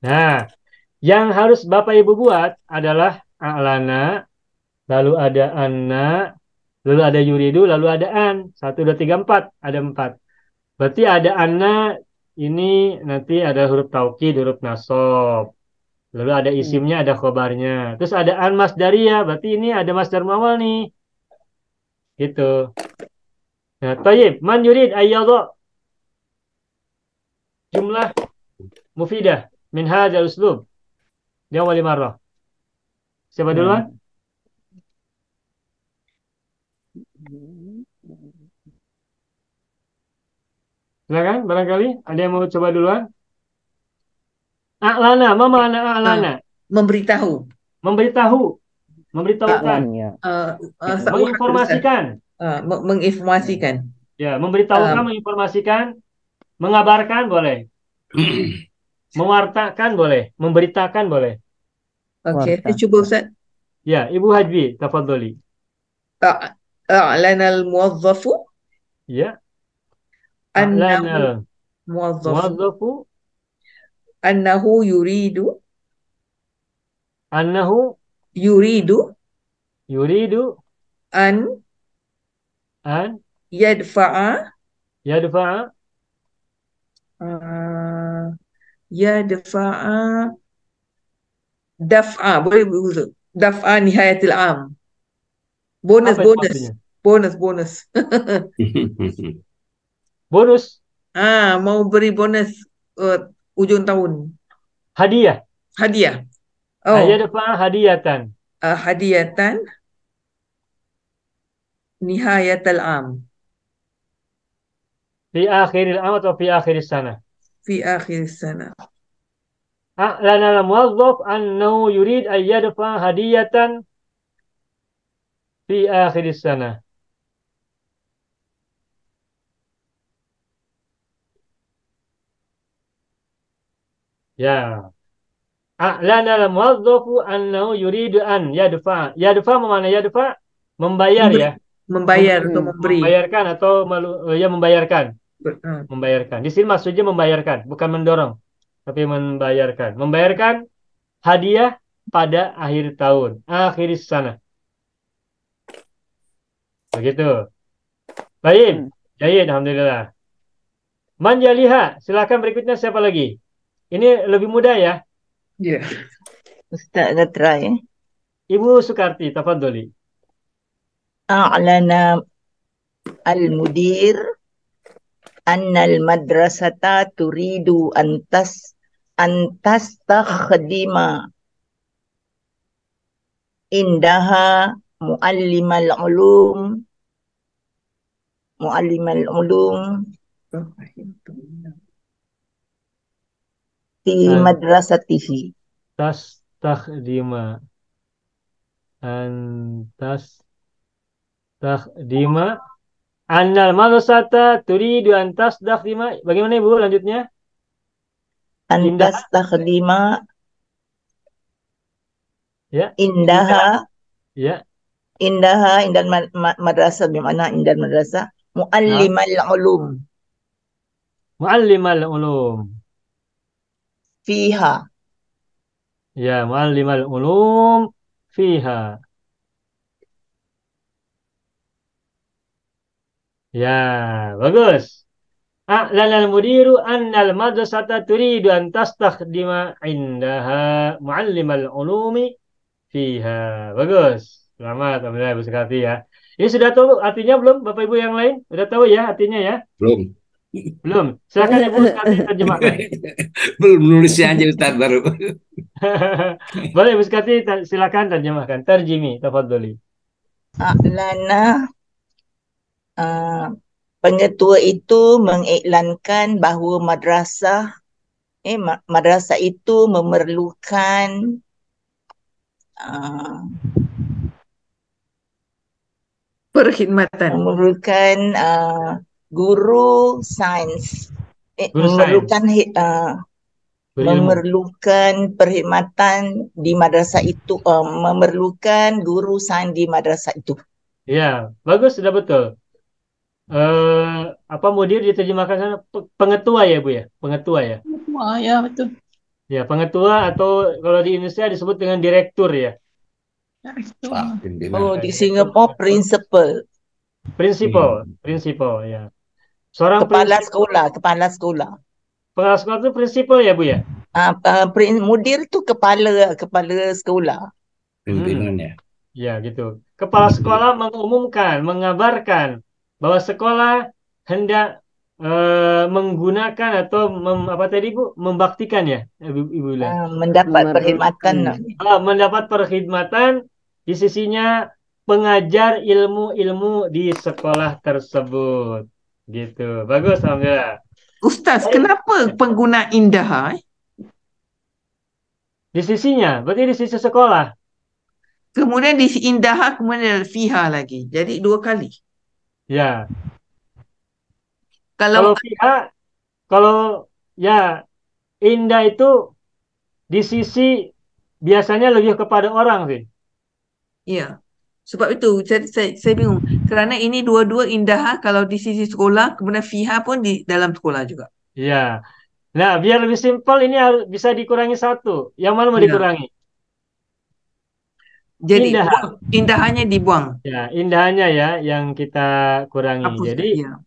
Nah, yang harus Bapak Ibu buat adalah a'lana, lalu ada anna, lalu ada yuridu, lalu ada an. 1, 2, 3, 4. Ada 4. Berarti ada anna, ini nanti ada huruf taukid, huruf nasab. Lalu ada isimnya, ada khobarnya. Terus ada an masdariyah, berarti ini ada masdar muawwal nih. Gitu. Nah, tayyib, man yurid ayyadha jumlah mufidah min hadzal uslub. Di awal marrah. Siapa duluan? Silakan, barangkali ada yang mau coba duluan. A'lana, apa makna a'lana? Memberitahu. Memberitahukan. Menginformasikan. Menginformasikan. Ya, memberitahukan, menginformasikan, mengabarkan boleh. Mewartakan boleh, memberitakan boleh. Okey, saya cuba Ustaz. Ya, Ibu Hajbi, tafadholi. أعلن الموظف Ya. أنه A'lanal موظف muwadzafu أنه يريد annahu يريد yuridu أن an يدفع yadfa'a آه، يدفع دفع boleh berulang. دفع نهاية العام. بونس apa itu بونس maksudnya? بونس Bonus, mau beri bonus ujung tahun. hadiah. Hadiah. Oh, Yadfa'a hadiyatan hadiyatan nihayatal am fi akhiril am atau fi akhiris sana. fi akhir sana. A'lanal muwazzaf annahu yurid an yadfa'a hadiyatan fi akhiris sana. Ya. A'lanal muwazzafu annahu yuridu an yadfa. Yadfa mana yadfa? Membayar Memberi, ya. membayar atau memberi. Membayarkan atau ya membayarkan. Ah, Membayarkan. Di sini maksudnya membayarkan, bukan mendorong, tapi membayarkan. Membayarkan hadiah pada akhir tahun, akhiris sana. Begitu. Baik. Jayid, alhamdulillah. Manjaliha, silakan berikutnya siapa lagi? Ini lebih mudah ya. Ya. Ustaz dah try. Ibu Sukarti, tafadholi. A'lana al-mudir anna al-madrasata turidu an tastakhdima indaha muallimal ulum fi madrasatihi. Tastakhdima. Antas takhdima annal madrasata turidu an tastakhdima. Bagaimana Ibu lanjutnya? Antas takhdima Ya. indaha Ya. indal madrasah, bagaimana indal madrasah muallimal ulum Muallimal ulum. fiha. Ya, muallimal ulum fiha. Ya, bagus. A'lanal mudiru annal madrasata turidu an tastakhdima indaha muallimal ulumi fiha. Bagus. Selamat, alhamdulillah Ibu Sekati ya. Ini sudah tahu artinya belum Bapak Ibu yang lain? Sudah tahu ya artinya ya? Belum. Belum. Silakan Ibu Sekati terjemahkan. Belum nulisnya aja Ustaz baru. Boleh Ibu Sekati silakan terjemahkan. Terjimi, tafadholi. A'lana pengetua itu mengiklankan bahawa madrasah itu memerlukan Perkhidmatan. Guru sains. Guru Memerlukan perkhidmatan di madrasah itu, memerlukan guru sains di madrasah itu. Ya, bagus, sudah betul. Apa mudir diterjemahkan sana pengetua ya Bu ya? Pengetua ya? Wah, ya betul. Ya, pengetua atau kalau di Indonesia disebut dengan direktur ya? Oh, di Singapura principal. Prinsipal ya. Seorang Kepala sekolah. kepala sekolah itu prinsipal ya Bu ya? Mudir itu kepala sekolah. Pimpinannya. Ya, gitu. Kepala sekolah mengumumkan, mengabarkan bahwa sekolah hendak menggunakan atau apa tadi Bu? Membaktikan ya, Ibu bilang. Mendapat perkhidmatan. Mendapat perkhidmatan di sisinya pengajar ilmu-ilmu di sekolah tersebut. Gitu. Bagus, alhamdulillah. Ustaz, kenapa pengguna indah? Di sisinya, berarti di sisi sekolah. Kemudian di indah, kemudian fiha lagi. Jadi 2 kali. Ya. Kalau pihak, kalau ya indah itu di sisi biasanya lebih kepada orang sih. ya. Sebab itu saya bingung. Kerana ini dua-dua indah kalau di sisi sekolah, kemudian fiha pun di dalam sekolah juga. Ya. Nah, biar lebih simpel ini bisa dikurangi satu. Yang mana mau Ya. dikurangi? Jadi Indah. indahannya dibuang. Ya, indahannya ya yang kita kurangi. Hapus. Jadi, Ya.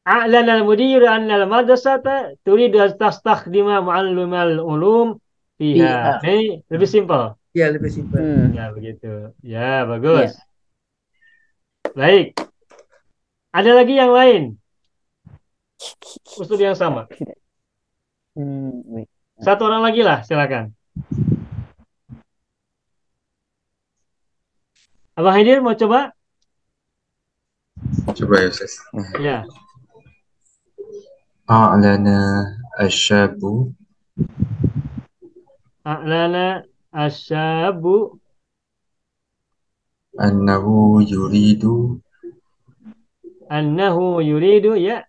a'lana al-mudir anna al-madrasata turidu an tastakhdima muallimal ulum fiha. Fiha. Ini lebih simpel. Ya, lebih simpel. Ya, begitu. Ya, bagus. Baik. Ada lagi yang lain? Usul yang sama. Wait. Satu orang lagi lah, silakan. Abang Haidir mau coba? Coba ya Ustaz. Ya. A'lana asyabu A'lana asyabu annahu yuridu annahu yuridu ya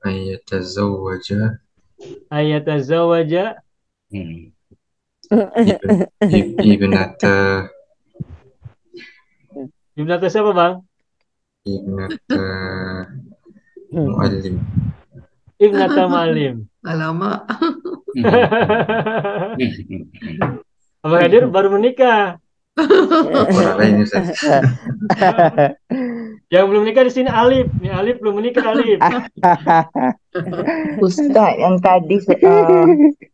an yatazawwaja ayatazawaja ibnata ibnata siapa, Bang? ibnata muallim. Ibnata Malim. Alamak. Abang Haidir baru menikah. Orang lain Ustaz. Yang belum menikah di sini Alif. Nih Alif belum menikah, Alif. Ustaz yang tadi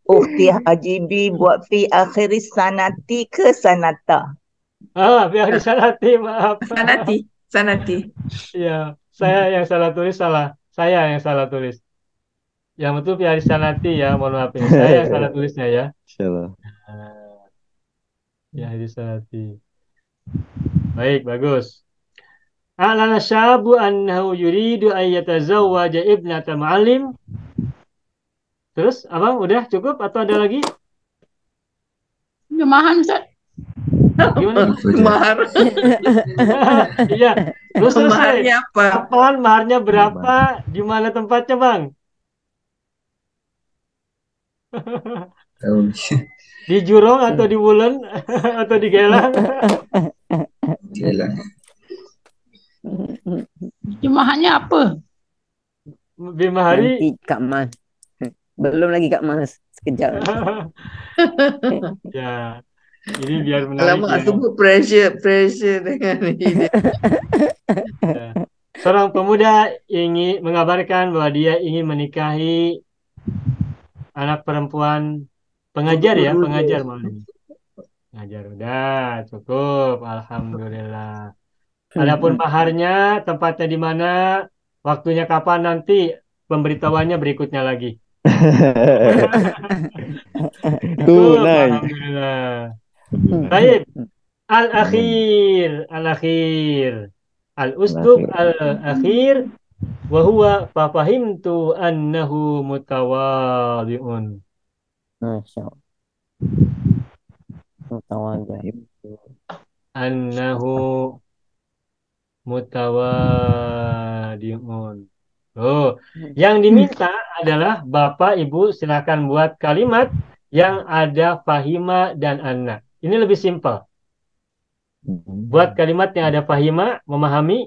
Ukhti Hajibi buat fi akhiris sanati ke sanata. Biar disalati, maaf. Sanati. Ya, saya yang salah tulis salah. Saya yang salah tulis. Yang betul biar disalati ya, mohon maaf ini. Saya yang salah tulisnya ya. Insyaallah. Ya, disalati. Baik, bagus. A'lana syabu annahu yuridu an yatazawwaja ibnata ma'alim. Terus, Abang udah cukup atau ada lagi? Jemahan Ustaz. Gimana? Mahar. Iya. Terus selesai. Maharnya apa? Kapan, maharnya berapa? Di mana tempatnya, Bang? Tahu. Di Jurong atau di Wulen atau di Gelang? Gelang. Jemahannya apa? Bima hari. Nanti Kak Mas. Belum lagi Kak Mas. Sekejap. Ya. Ini biar menarik Alamak, ya. sebut pressure dengan ini. Ya. Seorang pemuda ingin mengabarkan bahwa dia ingin menikahi anak perempuan pengajar ya, pengajar malam. Pengajar udah cukup, alhamdulillah. Adapun maharnya, tempatnya di mana, waktunya kapan nanti, pemberitahuannya berikutnya lagi. Cukup, alhamdulillah. Baik, al-akhir, al-usdub al-akhir, wa huwa fafahimtu annahu mutawadhi'un. Masya Allah. Mutawadhi'. Annahu mutawadhi'un. Oh, yang diminta adalah Bapak Ibu silakan buat kalimat yang ada fahima dan anna. Ini lebih simpel. Buat kalimat yang ada fahima, memahami,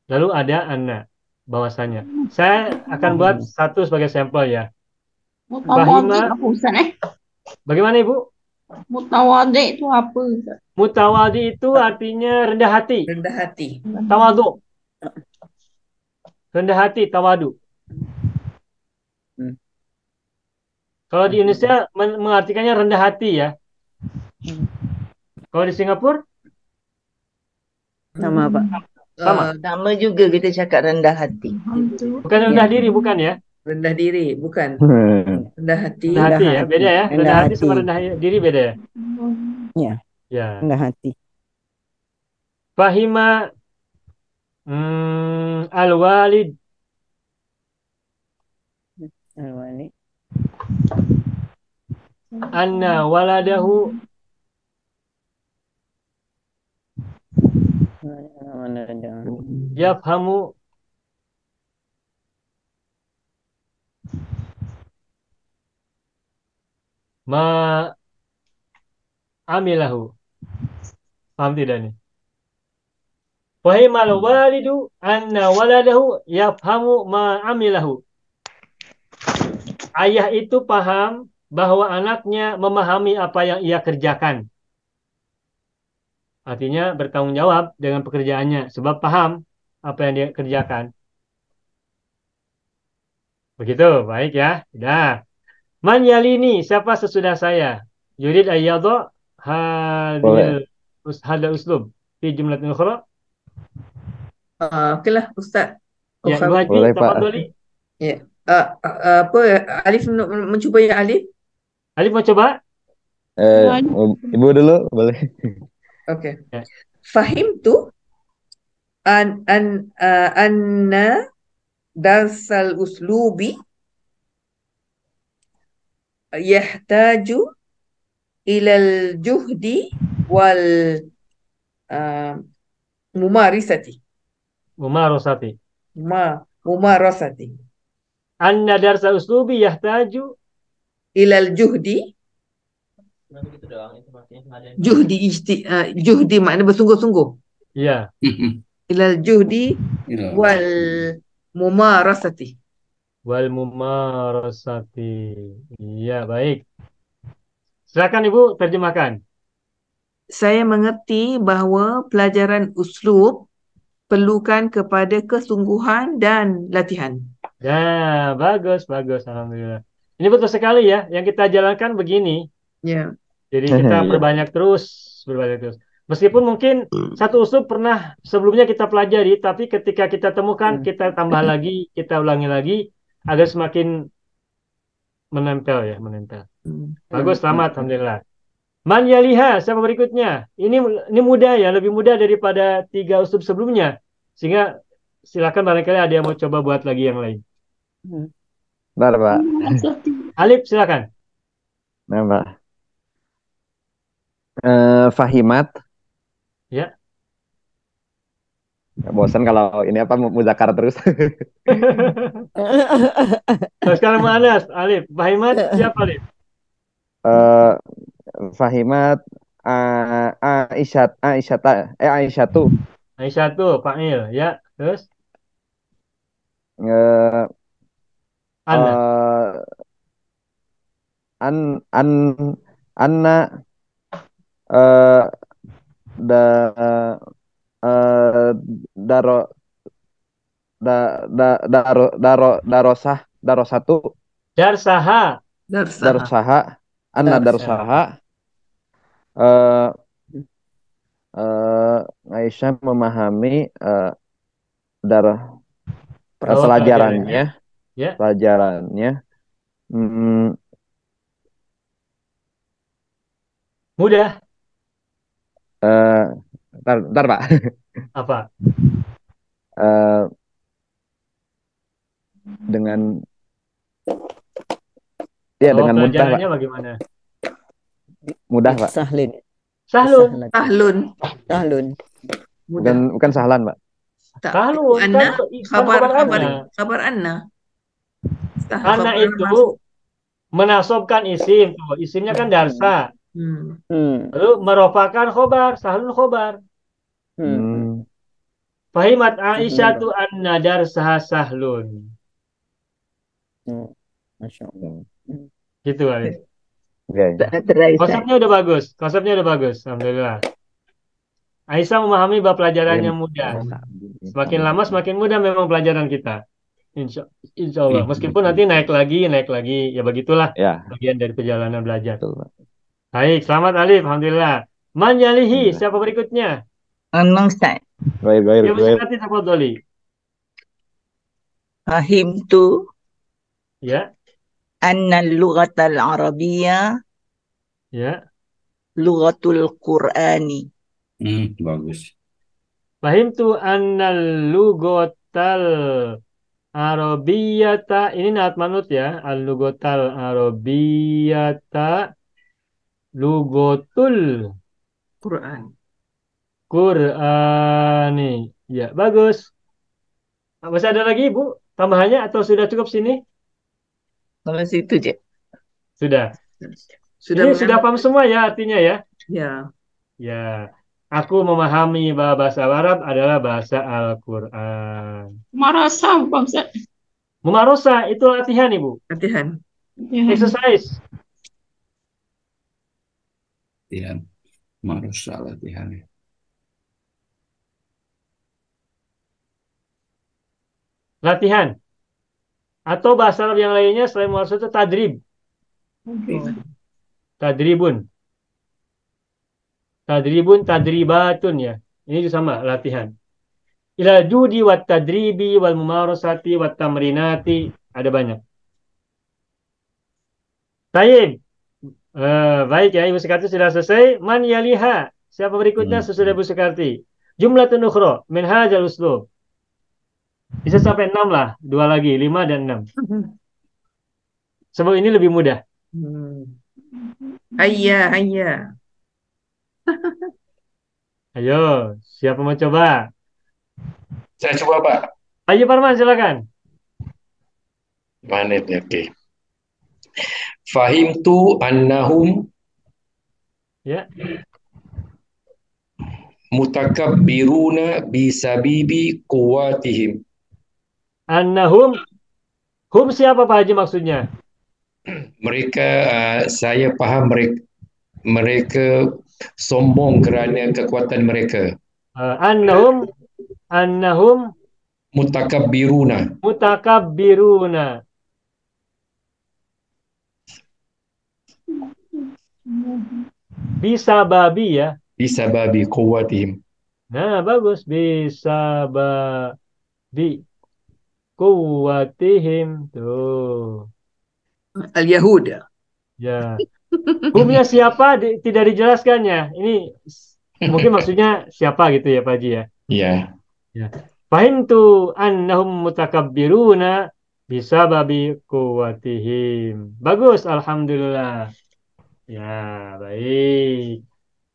lalu ada anna, bahwasanya. Saya akan buat satu sebagai sampel ya. Mutawadhi' apa Ustaz Bagaimana Ibu? Mutawadhi' itu apa Ustaz? Mutawadhi itu artinya rendah hati. Rendah hati. Tawadu. Rendah hati, tawadu. Kalau di Indonesia mengartikannya rendah hati ya. Kalau di Singapura? Sama Pak. Sama. Sama juga kita cakap rendah hati. Bukan rendah diri, bukan ya? Rendah diri, bukan. Rendah hati. Rendah hati ya, beda ya. Rendah hati sama hati. rendah diri beda ya. Ya, Ya. rendah hati. Fahima al-walid. Al-Walid. Anna waladahu yafhamu ma amilahu Paham tidak nih? Fahimal walidu anna waladahu yafhamu ma amilahu. Ayah itu paham bahwa anaknya memahami apa yang ia kerjakan. Artinya bertanggung jawab dengan pekerjaannya sebab paham apa yang dia kerjakan. Begitu, baik ya. Sudah. Man yalini, siapa sesudah saya? Yurid ayyadha Boleh. hadil uslub fi jumlatin ukhra. Okeylah Ustaz. Ya, Ibu Haji, Boleh, Pak. tafadhali. Ya. Apa Alif mencuba yang Alif? Alif mau coba? Ibu dulu boleh. Okey. Ya. Fahimtu anna darsal uslubi yahtaju ilal juhdi wal mumarisati. Mumarasati. Mumarasati. Anna darsa uslubi yahtaju Ilal juhdi. Juhdi makna bersungguh-sungguh. Iya. Ilal juhdi wal mumarasati. Wal mumarasati. Iya, baik. Silakan Ibu terjemahkan. Saya mengerti bahawa pelajaran uslub perlukan kepada kesungguhan dan latihan. Ya, bagus, bagus. Alhamdulillah. Ini betul sekali ya. Yang kita jalankan begini. Ya. Jadi kita Iya. perbanyak terus. Meskipun mungkin satu uslub pernah sebelumnya kita pelajari, tapi ketika kita temukan, kita tambah lagi, kita ulangi lagi, agar semakin menempel ya, menempel. Bagus, selamat, alhamdulillah. Man yaliha, siapa berikutnya? Ini mudah ya, lebih mudah daripada 3 uslub sebelumnya. Sehingga silakan barangkali ada yang mau coba buat lagi yang lain. Bentar, Pak. Alif, silakan. Nah, Pak. Fahimat. Ya. Bosan kalau ini apa muzakar terus. Nah, sekarang Anas, Alif. Fahimat, siapa Alif? Fahimat Aisyatu. Aisyatu, Fa'il, ya. Terus? Anna. Anna darosatu Darsaha. Anna darsaha Aisyah memahami pelajarannya. Ya. Pelajarannya Mudah. Bentar, Pak. Apa? Dengan dengan mudah, Pak. Pelajarannya bagaimana? Mudah, Pak. Sahlin. Sahlun. Bukan sahlan, Pak. Sahlun. Anna. Khabar Anna. Anna itu menasobkan isim. Isimnya kan darsa. Lalu merofakan khobar. Sahlun khobar. Fahimat Aisyatu anna darsaha sahlun. Masya Allah. Gitu, Alif. Konsepnya udah bagus. Alhamdulillah. Aisyah memahami bahwa pelajarannya mudah. Semakin lama semakin mudah memang pelajaran kita. Insya Allah. Meskipun nanti naik lagi. Ya begitulah. Ya. Bagian dari perjalanan belajar. Baik, selamat Alif. Alhamdulillah. Man yalihi, siapa berikutnya? Ustaz. Baik. Ya, bersilakan tafadhali. Fahimtu Ya. anna al-lughatal arabiyyah Ya. lughatul Qur'ani. Bagus. Fahimtu annal lugotal arabiyata, ini naat manut ya, al lugotal arabiyata lugotul Qur'ani. Ya, bagus. Masih ada lagi, Bu? Tambahannya atau sudah cukup sini? Sampai situ je. Sudah. Ini sudah paham semua ya artinya ya? Ya. Ya. Aku memahami bahwa bahasa Arab adalah bahasa Al-Quran. Marasa Pak Ustaz. Mumarosa itu latihan, Ibu. Latihan. Exercise. Latihan. Marusa latihan. Latihan. Atau bahasa Arab yang lainnya selain mumarosa itu tadrib. Tadribun. Tadribun, tadribatun ya. Ini juga sama, latihan. Ila judi wat tadribi wal mumarasati wat tamrinati. Ada banyak. Taib. Baik ya, Ibu Sekarti sudah selesai. Man yaliha. Siapa berikutnya sesudah Ibu Sekarti? Jumlatun ukhra min hadzal uslub. Bisa sampai 6 lah. 2 lagi, 5 dan 6. Sebab ini lebih mudah. Hayya, hayya. Ayo, siapa mau coba? Saya coba Pak. Ayo Parman, silakan. Mana ini? Okey. Fahimtu annahum Ya. mutakabbiruna bisabibi quwwatihim. Annahum. Hum siapa Pak Haji maksudnya? Mereka, saya faham mereka sombong kerana kekuatan mereka. Annahum Mutakabbiruna. mutakabbiruna. Bisa babi ya. Bisababi quwwatihim. Nah, bagus. Bisa babi kuwatihim. Tuh. Al-Yahud. Ya. Humnya siapa tidak dijelaskannya. Ini mungkin maksudnya siapa gitu ya Pak Haji ya. Ya. Ya. Fahimtu annahum mutakabbiruna bisababi quwwatihim. Bagus, alhamdulillah. Ya, baik.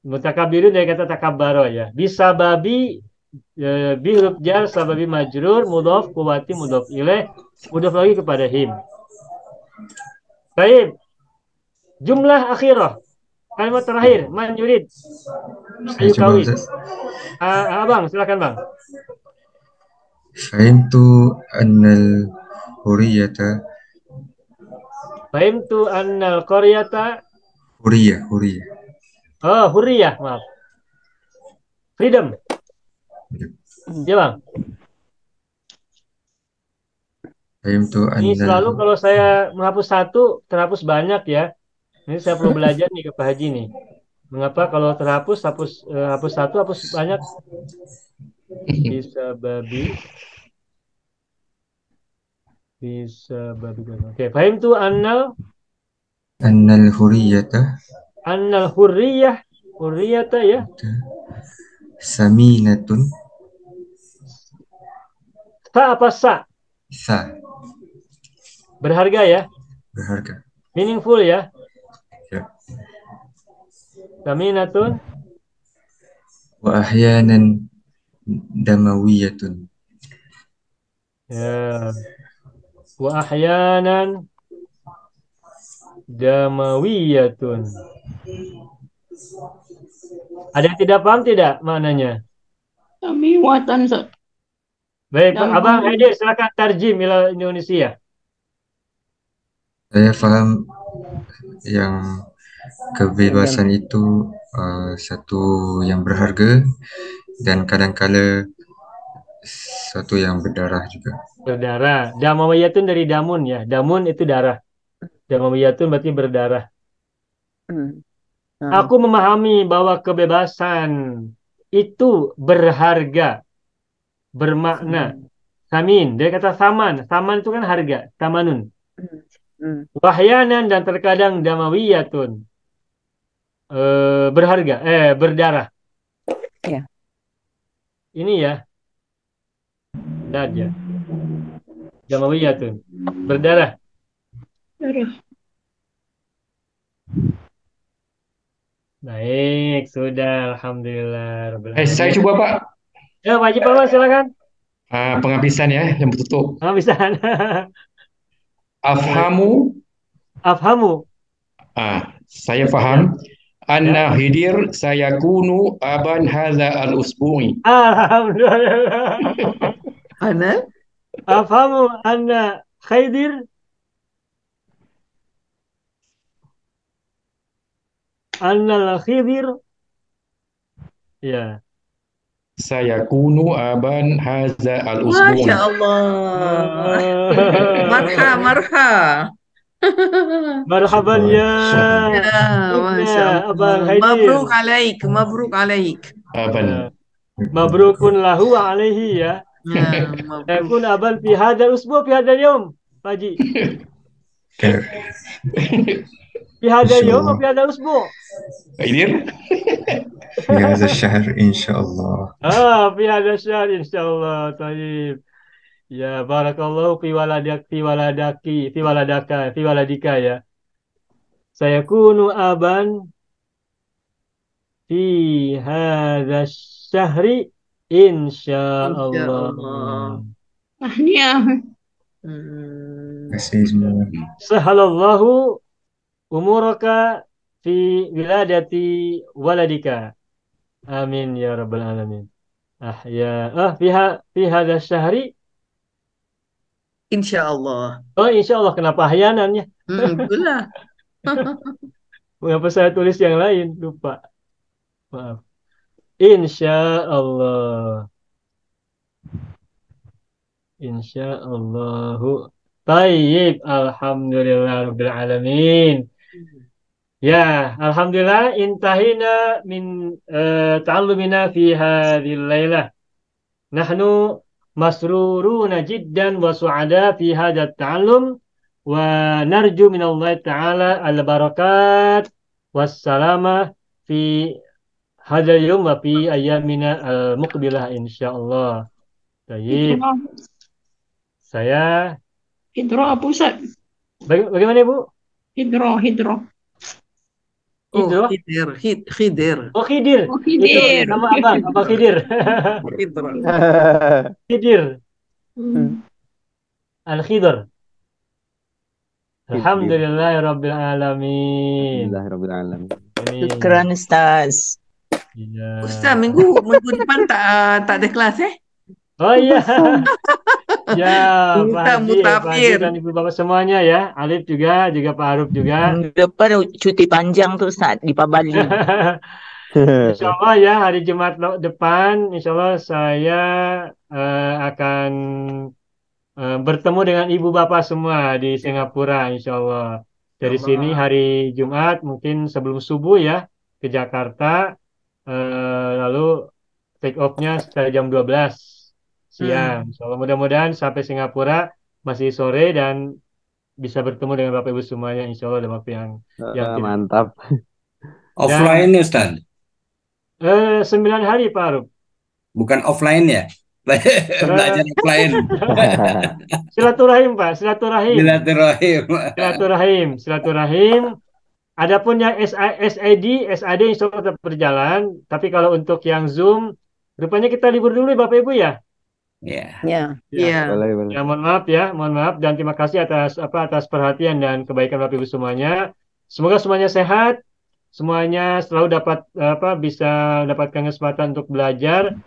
Mutakabbirun dari kata takabbaro ya. Bisababi bi huruf jar, sababi majrur, mudhaf, quwwati mudhaf ilaih, mudhaf lagi kepada him. Baik. Jumlah akhirah. Kalimat terakhir, man yurid. Saya coba Ayukawi. Ustaz. Abang, silakan Bang. Fahimtu annal huriyata Fahimtu annal qaryata. huriyah. Oh, hurriyah, maaf. Freedom. Ya Bang. Fahimtu Ini selalu annal kalau saya menghapus satu, terhapus banyak ya. Ini saya perlu belajar nih ke Pak Haji nih. Mengapa kalau terhapus, hapus satu, hapus banyak? Bisa babi. Oke, fahim tu annal huriyata hurriyata ya. saminatun Sa apa sa? sa Berharga ya. berharga. Meaningful ya. Ya. Saminatun. Wa ahyanan damawiyatun. Ya. Wa ahyanan damawiyatun. Ada yang tidak paham tidak maknanya? Kami watan Ustaz. Baik, Abang Haidar silakan tarjim ila Indonesia. Saya faham yang kebebasan itu satu yang berharga dan kadang-kala satu yang berdarah juga. Berdarah. Damawiyatun dari damun ya. Damun itu darah. Damawiyatun berarti berdarah. Aku memahami bahwa kebebasan itu berharga, bermakna. Samin, dari kata saman. Saman itu kan harga, tamanun. Wahyanan dan terkadang damawiyatun. Berharga, berdarah. Ya. Ini ya. Dad ya. Damawiyatun. Berdarah. Baik, sudah. Alhamdulillah. Saya coba Pak. Ya, Pak Haji Parman silakan. Penghabisan ya, yang bertutup. Penghabisan. Afhamu. Afhamu. Saya faham. Anna Khidir sayakunu aban hadza al-usbu'i. Alhamdulillah. Ana? Afhamu anna Khidir anna al-Khidir ya. Sayakunu aban hadza Masya al-usbu'i. Allah. Marha. Marhaban ya Ya, Masya ibna Abang Allah. Haidir. Mabruk alaik. Aban. Mabrukun lahu wa alaihi ya. Ya, mabruk. Yakun aban fi hadal usbu fi hadal yawm. Pak Haji. Fi hadal yawm wa fi hadal usbu. Khidir? في هذا الشهر إن شاء الله. في هذا الشهر إن شاء الله. طيب. Ya barakallahu fi waladika ya. Sayakunu aban fi hadha syahri insyaallah. Tahniah. Kasih semua. Sahalallahu umuraka fi wiladati waladika. Amin ya rabbal alamin. Fi hadha syahri Insya-Allah. Oh, insya Allah. Kenapa ahyanannya? Itulah. Mengapa saya tulis yang lain? Lupa. Maaf. Insya Allah. Insya Allahu. Tayyib. Alhamdulillah Rabbil Alamin. Ya, Alhamdulillah. Intahina min ta'allumina fi hadhil laylah. Nahnu masruruna jiddan wa su'ada fi hadha at-ta'allum wa narju min Allah Ta'ala al-barakat wassalamah fi hadha al-yawm wa fi ayyamina al-muqbilah insyaallah. Baik. Saya Hidro apa Ustaz? Bagaimana Ibu? Hidro. Oh, Khidir. Oh, Khidir. Oh, Khidir. Itu nama Abang Khidir. Khidir. Khidir. Al-Khidr. Alhamdulillahirabbil alamin. Alhamdulillahirabbil alamin. Syukran Ustaz. Iya. Ustaz, minggu depan tak ada kelas Oh iya. Ya, Pak Haji Mutafir. dan Ibu Bapak semuanya ya. Alif juga Pak Aruf juga. Depan cuti panjang tuh Ustaz di Bali. Insya Allah ya, hari Jumat depan Insya Allah saya akan bertemu dengan Ibu Bapak semua di Singapura Insya Allah. Dari sini hari Jumat mungkin sebelum subuh ya ke Jakarta, lalu take off-nya sekitar jam 12 siang. Insya Allah mudah-mudahan sampai Singapura masih sore dan bisa bertemu dengan Bapak Ibu semuanya Insya Allah dalam waktu yang Mantap. Offline Ustaz? 9 hari Pak Aruf. Bukan offline ya? Belajar offline. Silaturahim Pak, silaturahim. Adapun yang SAD Insya Allah tetap berjalan. Tapi kalau untuk yang Zoom, rupanya kita libur dulu Bapak Ibu ya. Ya. Boleh. Ya, mohon maaf dan terima kasih atas perhatian dan kebaikan Bapak Ibu semuanya. Semoga semuanya sehat, semuanya selalu bisa dapatkan kesempatan untuk belajar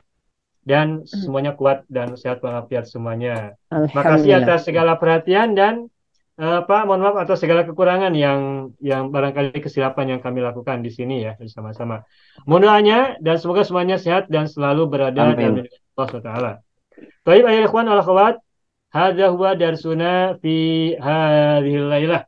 dan semuanya kuat dan sehat walafiat semuanya. Makasih atas segala perhatian dan mohon maaf atas segala kekurangan yang barangkali kesilapan yang kami lakukan di sini ya bersama-sama. Mohon doanya dan semoga semuanya sehat dan selalu berada dalam lindungan Allah Taala. Baik, ayah ikhwan wal akhwat, hadza huwa darsuna fi hadhil lailah.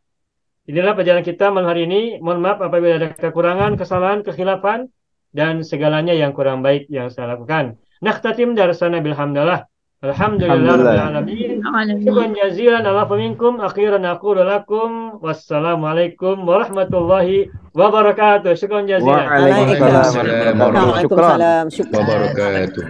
Inilah pelajaran kita malam hari ini. Mohon maaf apabila ada kekurangan, kesalahan, kekhilafan dan segalanya yang kurang baik yang saya lakukan. Nakhtatim darsana bilhamdalillah. Alhamdulillahirabbil alamin. Syukran jazilan ala faminkum. Akhiran aqulu lakum wassalamualaikum warahmatullahi wabarakatuh. Syukran jazilan. Waalaikumsalam warahmatullahi wabarakatuh.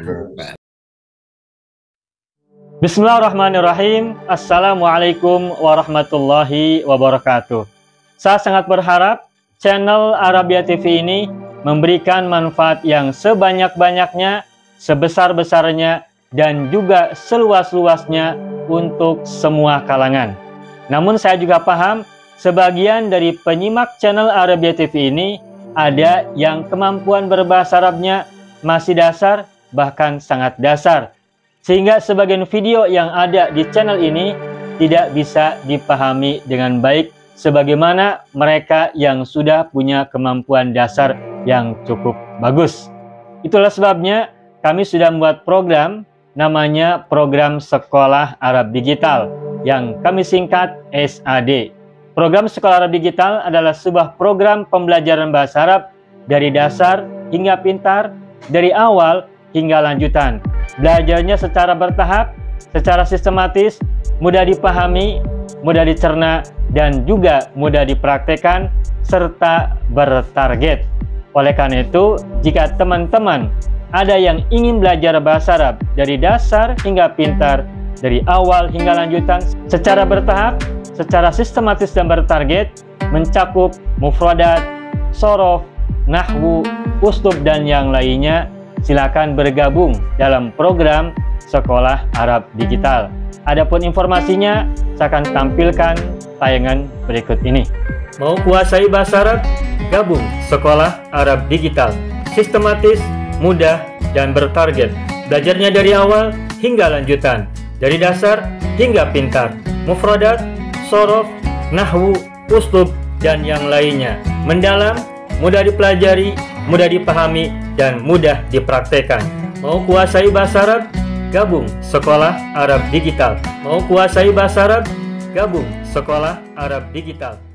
Bismillahirrahmanirrahim. Assalamualaikum warahmatullahi wabarakatuh. Saya sangat berharap channel Arabia TV ini memberikan manfaat yang sebanyak-banyaknya, sebesar-besarnya, dan juga seluas-luasnya untuk semua kalangan. Namun saya juga paham sebagian dari penyimak channel Arabia TV ini ada yang kemampuan berbahasa Arabnya masih dasar, bahkan sangat dasar. Sehingga sebagian video yang ada di channel ini tidak bisa dipahami dengan baik sebagaimana mereka yang sudah punya kemampuan dasar yang cukup bagus. Itulah sebabnya kami sudah membuat program namanya Program Sekolah Arab Digital yang kami singkat SAD. Program Sekolah Arab Digital adalah sebuah program pembelajaran bahasa Arab dari dasar hingga pintar, dari awal hingga lanjutan. Belajarnya secara bertahap, secara sistematis, mudah dipahami, mudah dicerna, dan juga mudah dipraktekkan, serta bertarget. Oleh karena itu, jika teman-teman ada yang ingin belajar bahasa Arab dari dasar hingga pintar, dari awal hingga lanjutan, secara bertahap, secara sistematis dan bertarget, mencakup mufradat, sorof, nahwu, uslub, dan yang lainnya, silakan bergabung dalam program Sekolah Arab Digital. Adapun informasinya, saya akan tampilkan tayangan berikut ini. Mau kuasai bahasa Arab? Gabung Sekolah Arab Digital. Sistematis, mudah, dan bertarget. Belajarnya dari awal hingga lanjutan, dari dasar hingga pintar, mufradat, sorof, nahwu, uslub, dan yang lainnya. Mendalam, mudah dipelajari, mudah dipahami, dan mudah dipraktekkan. Mau kuasai bahasa Arab? Gabung Sekolah Arab Digital. Mau kuasai bahasa Arab? Gabung Sekolah Arab Digital.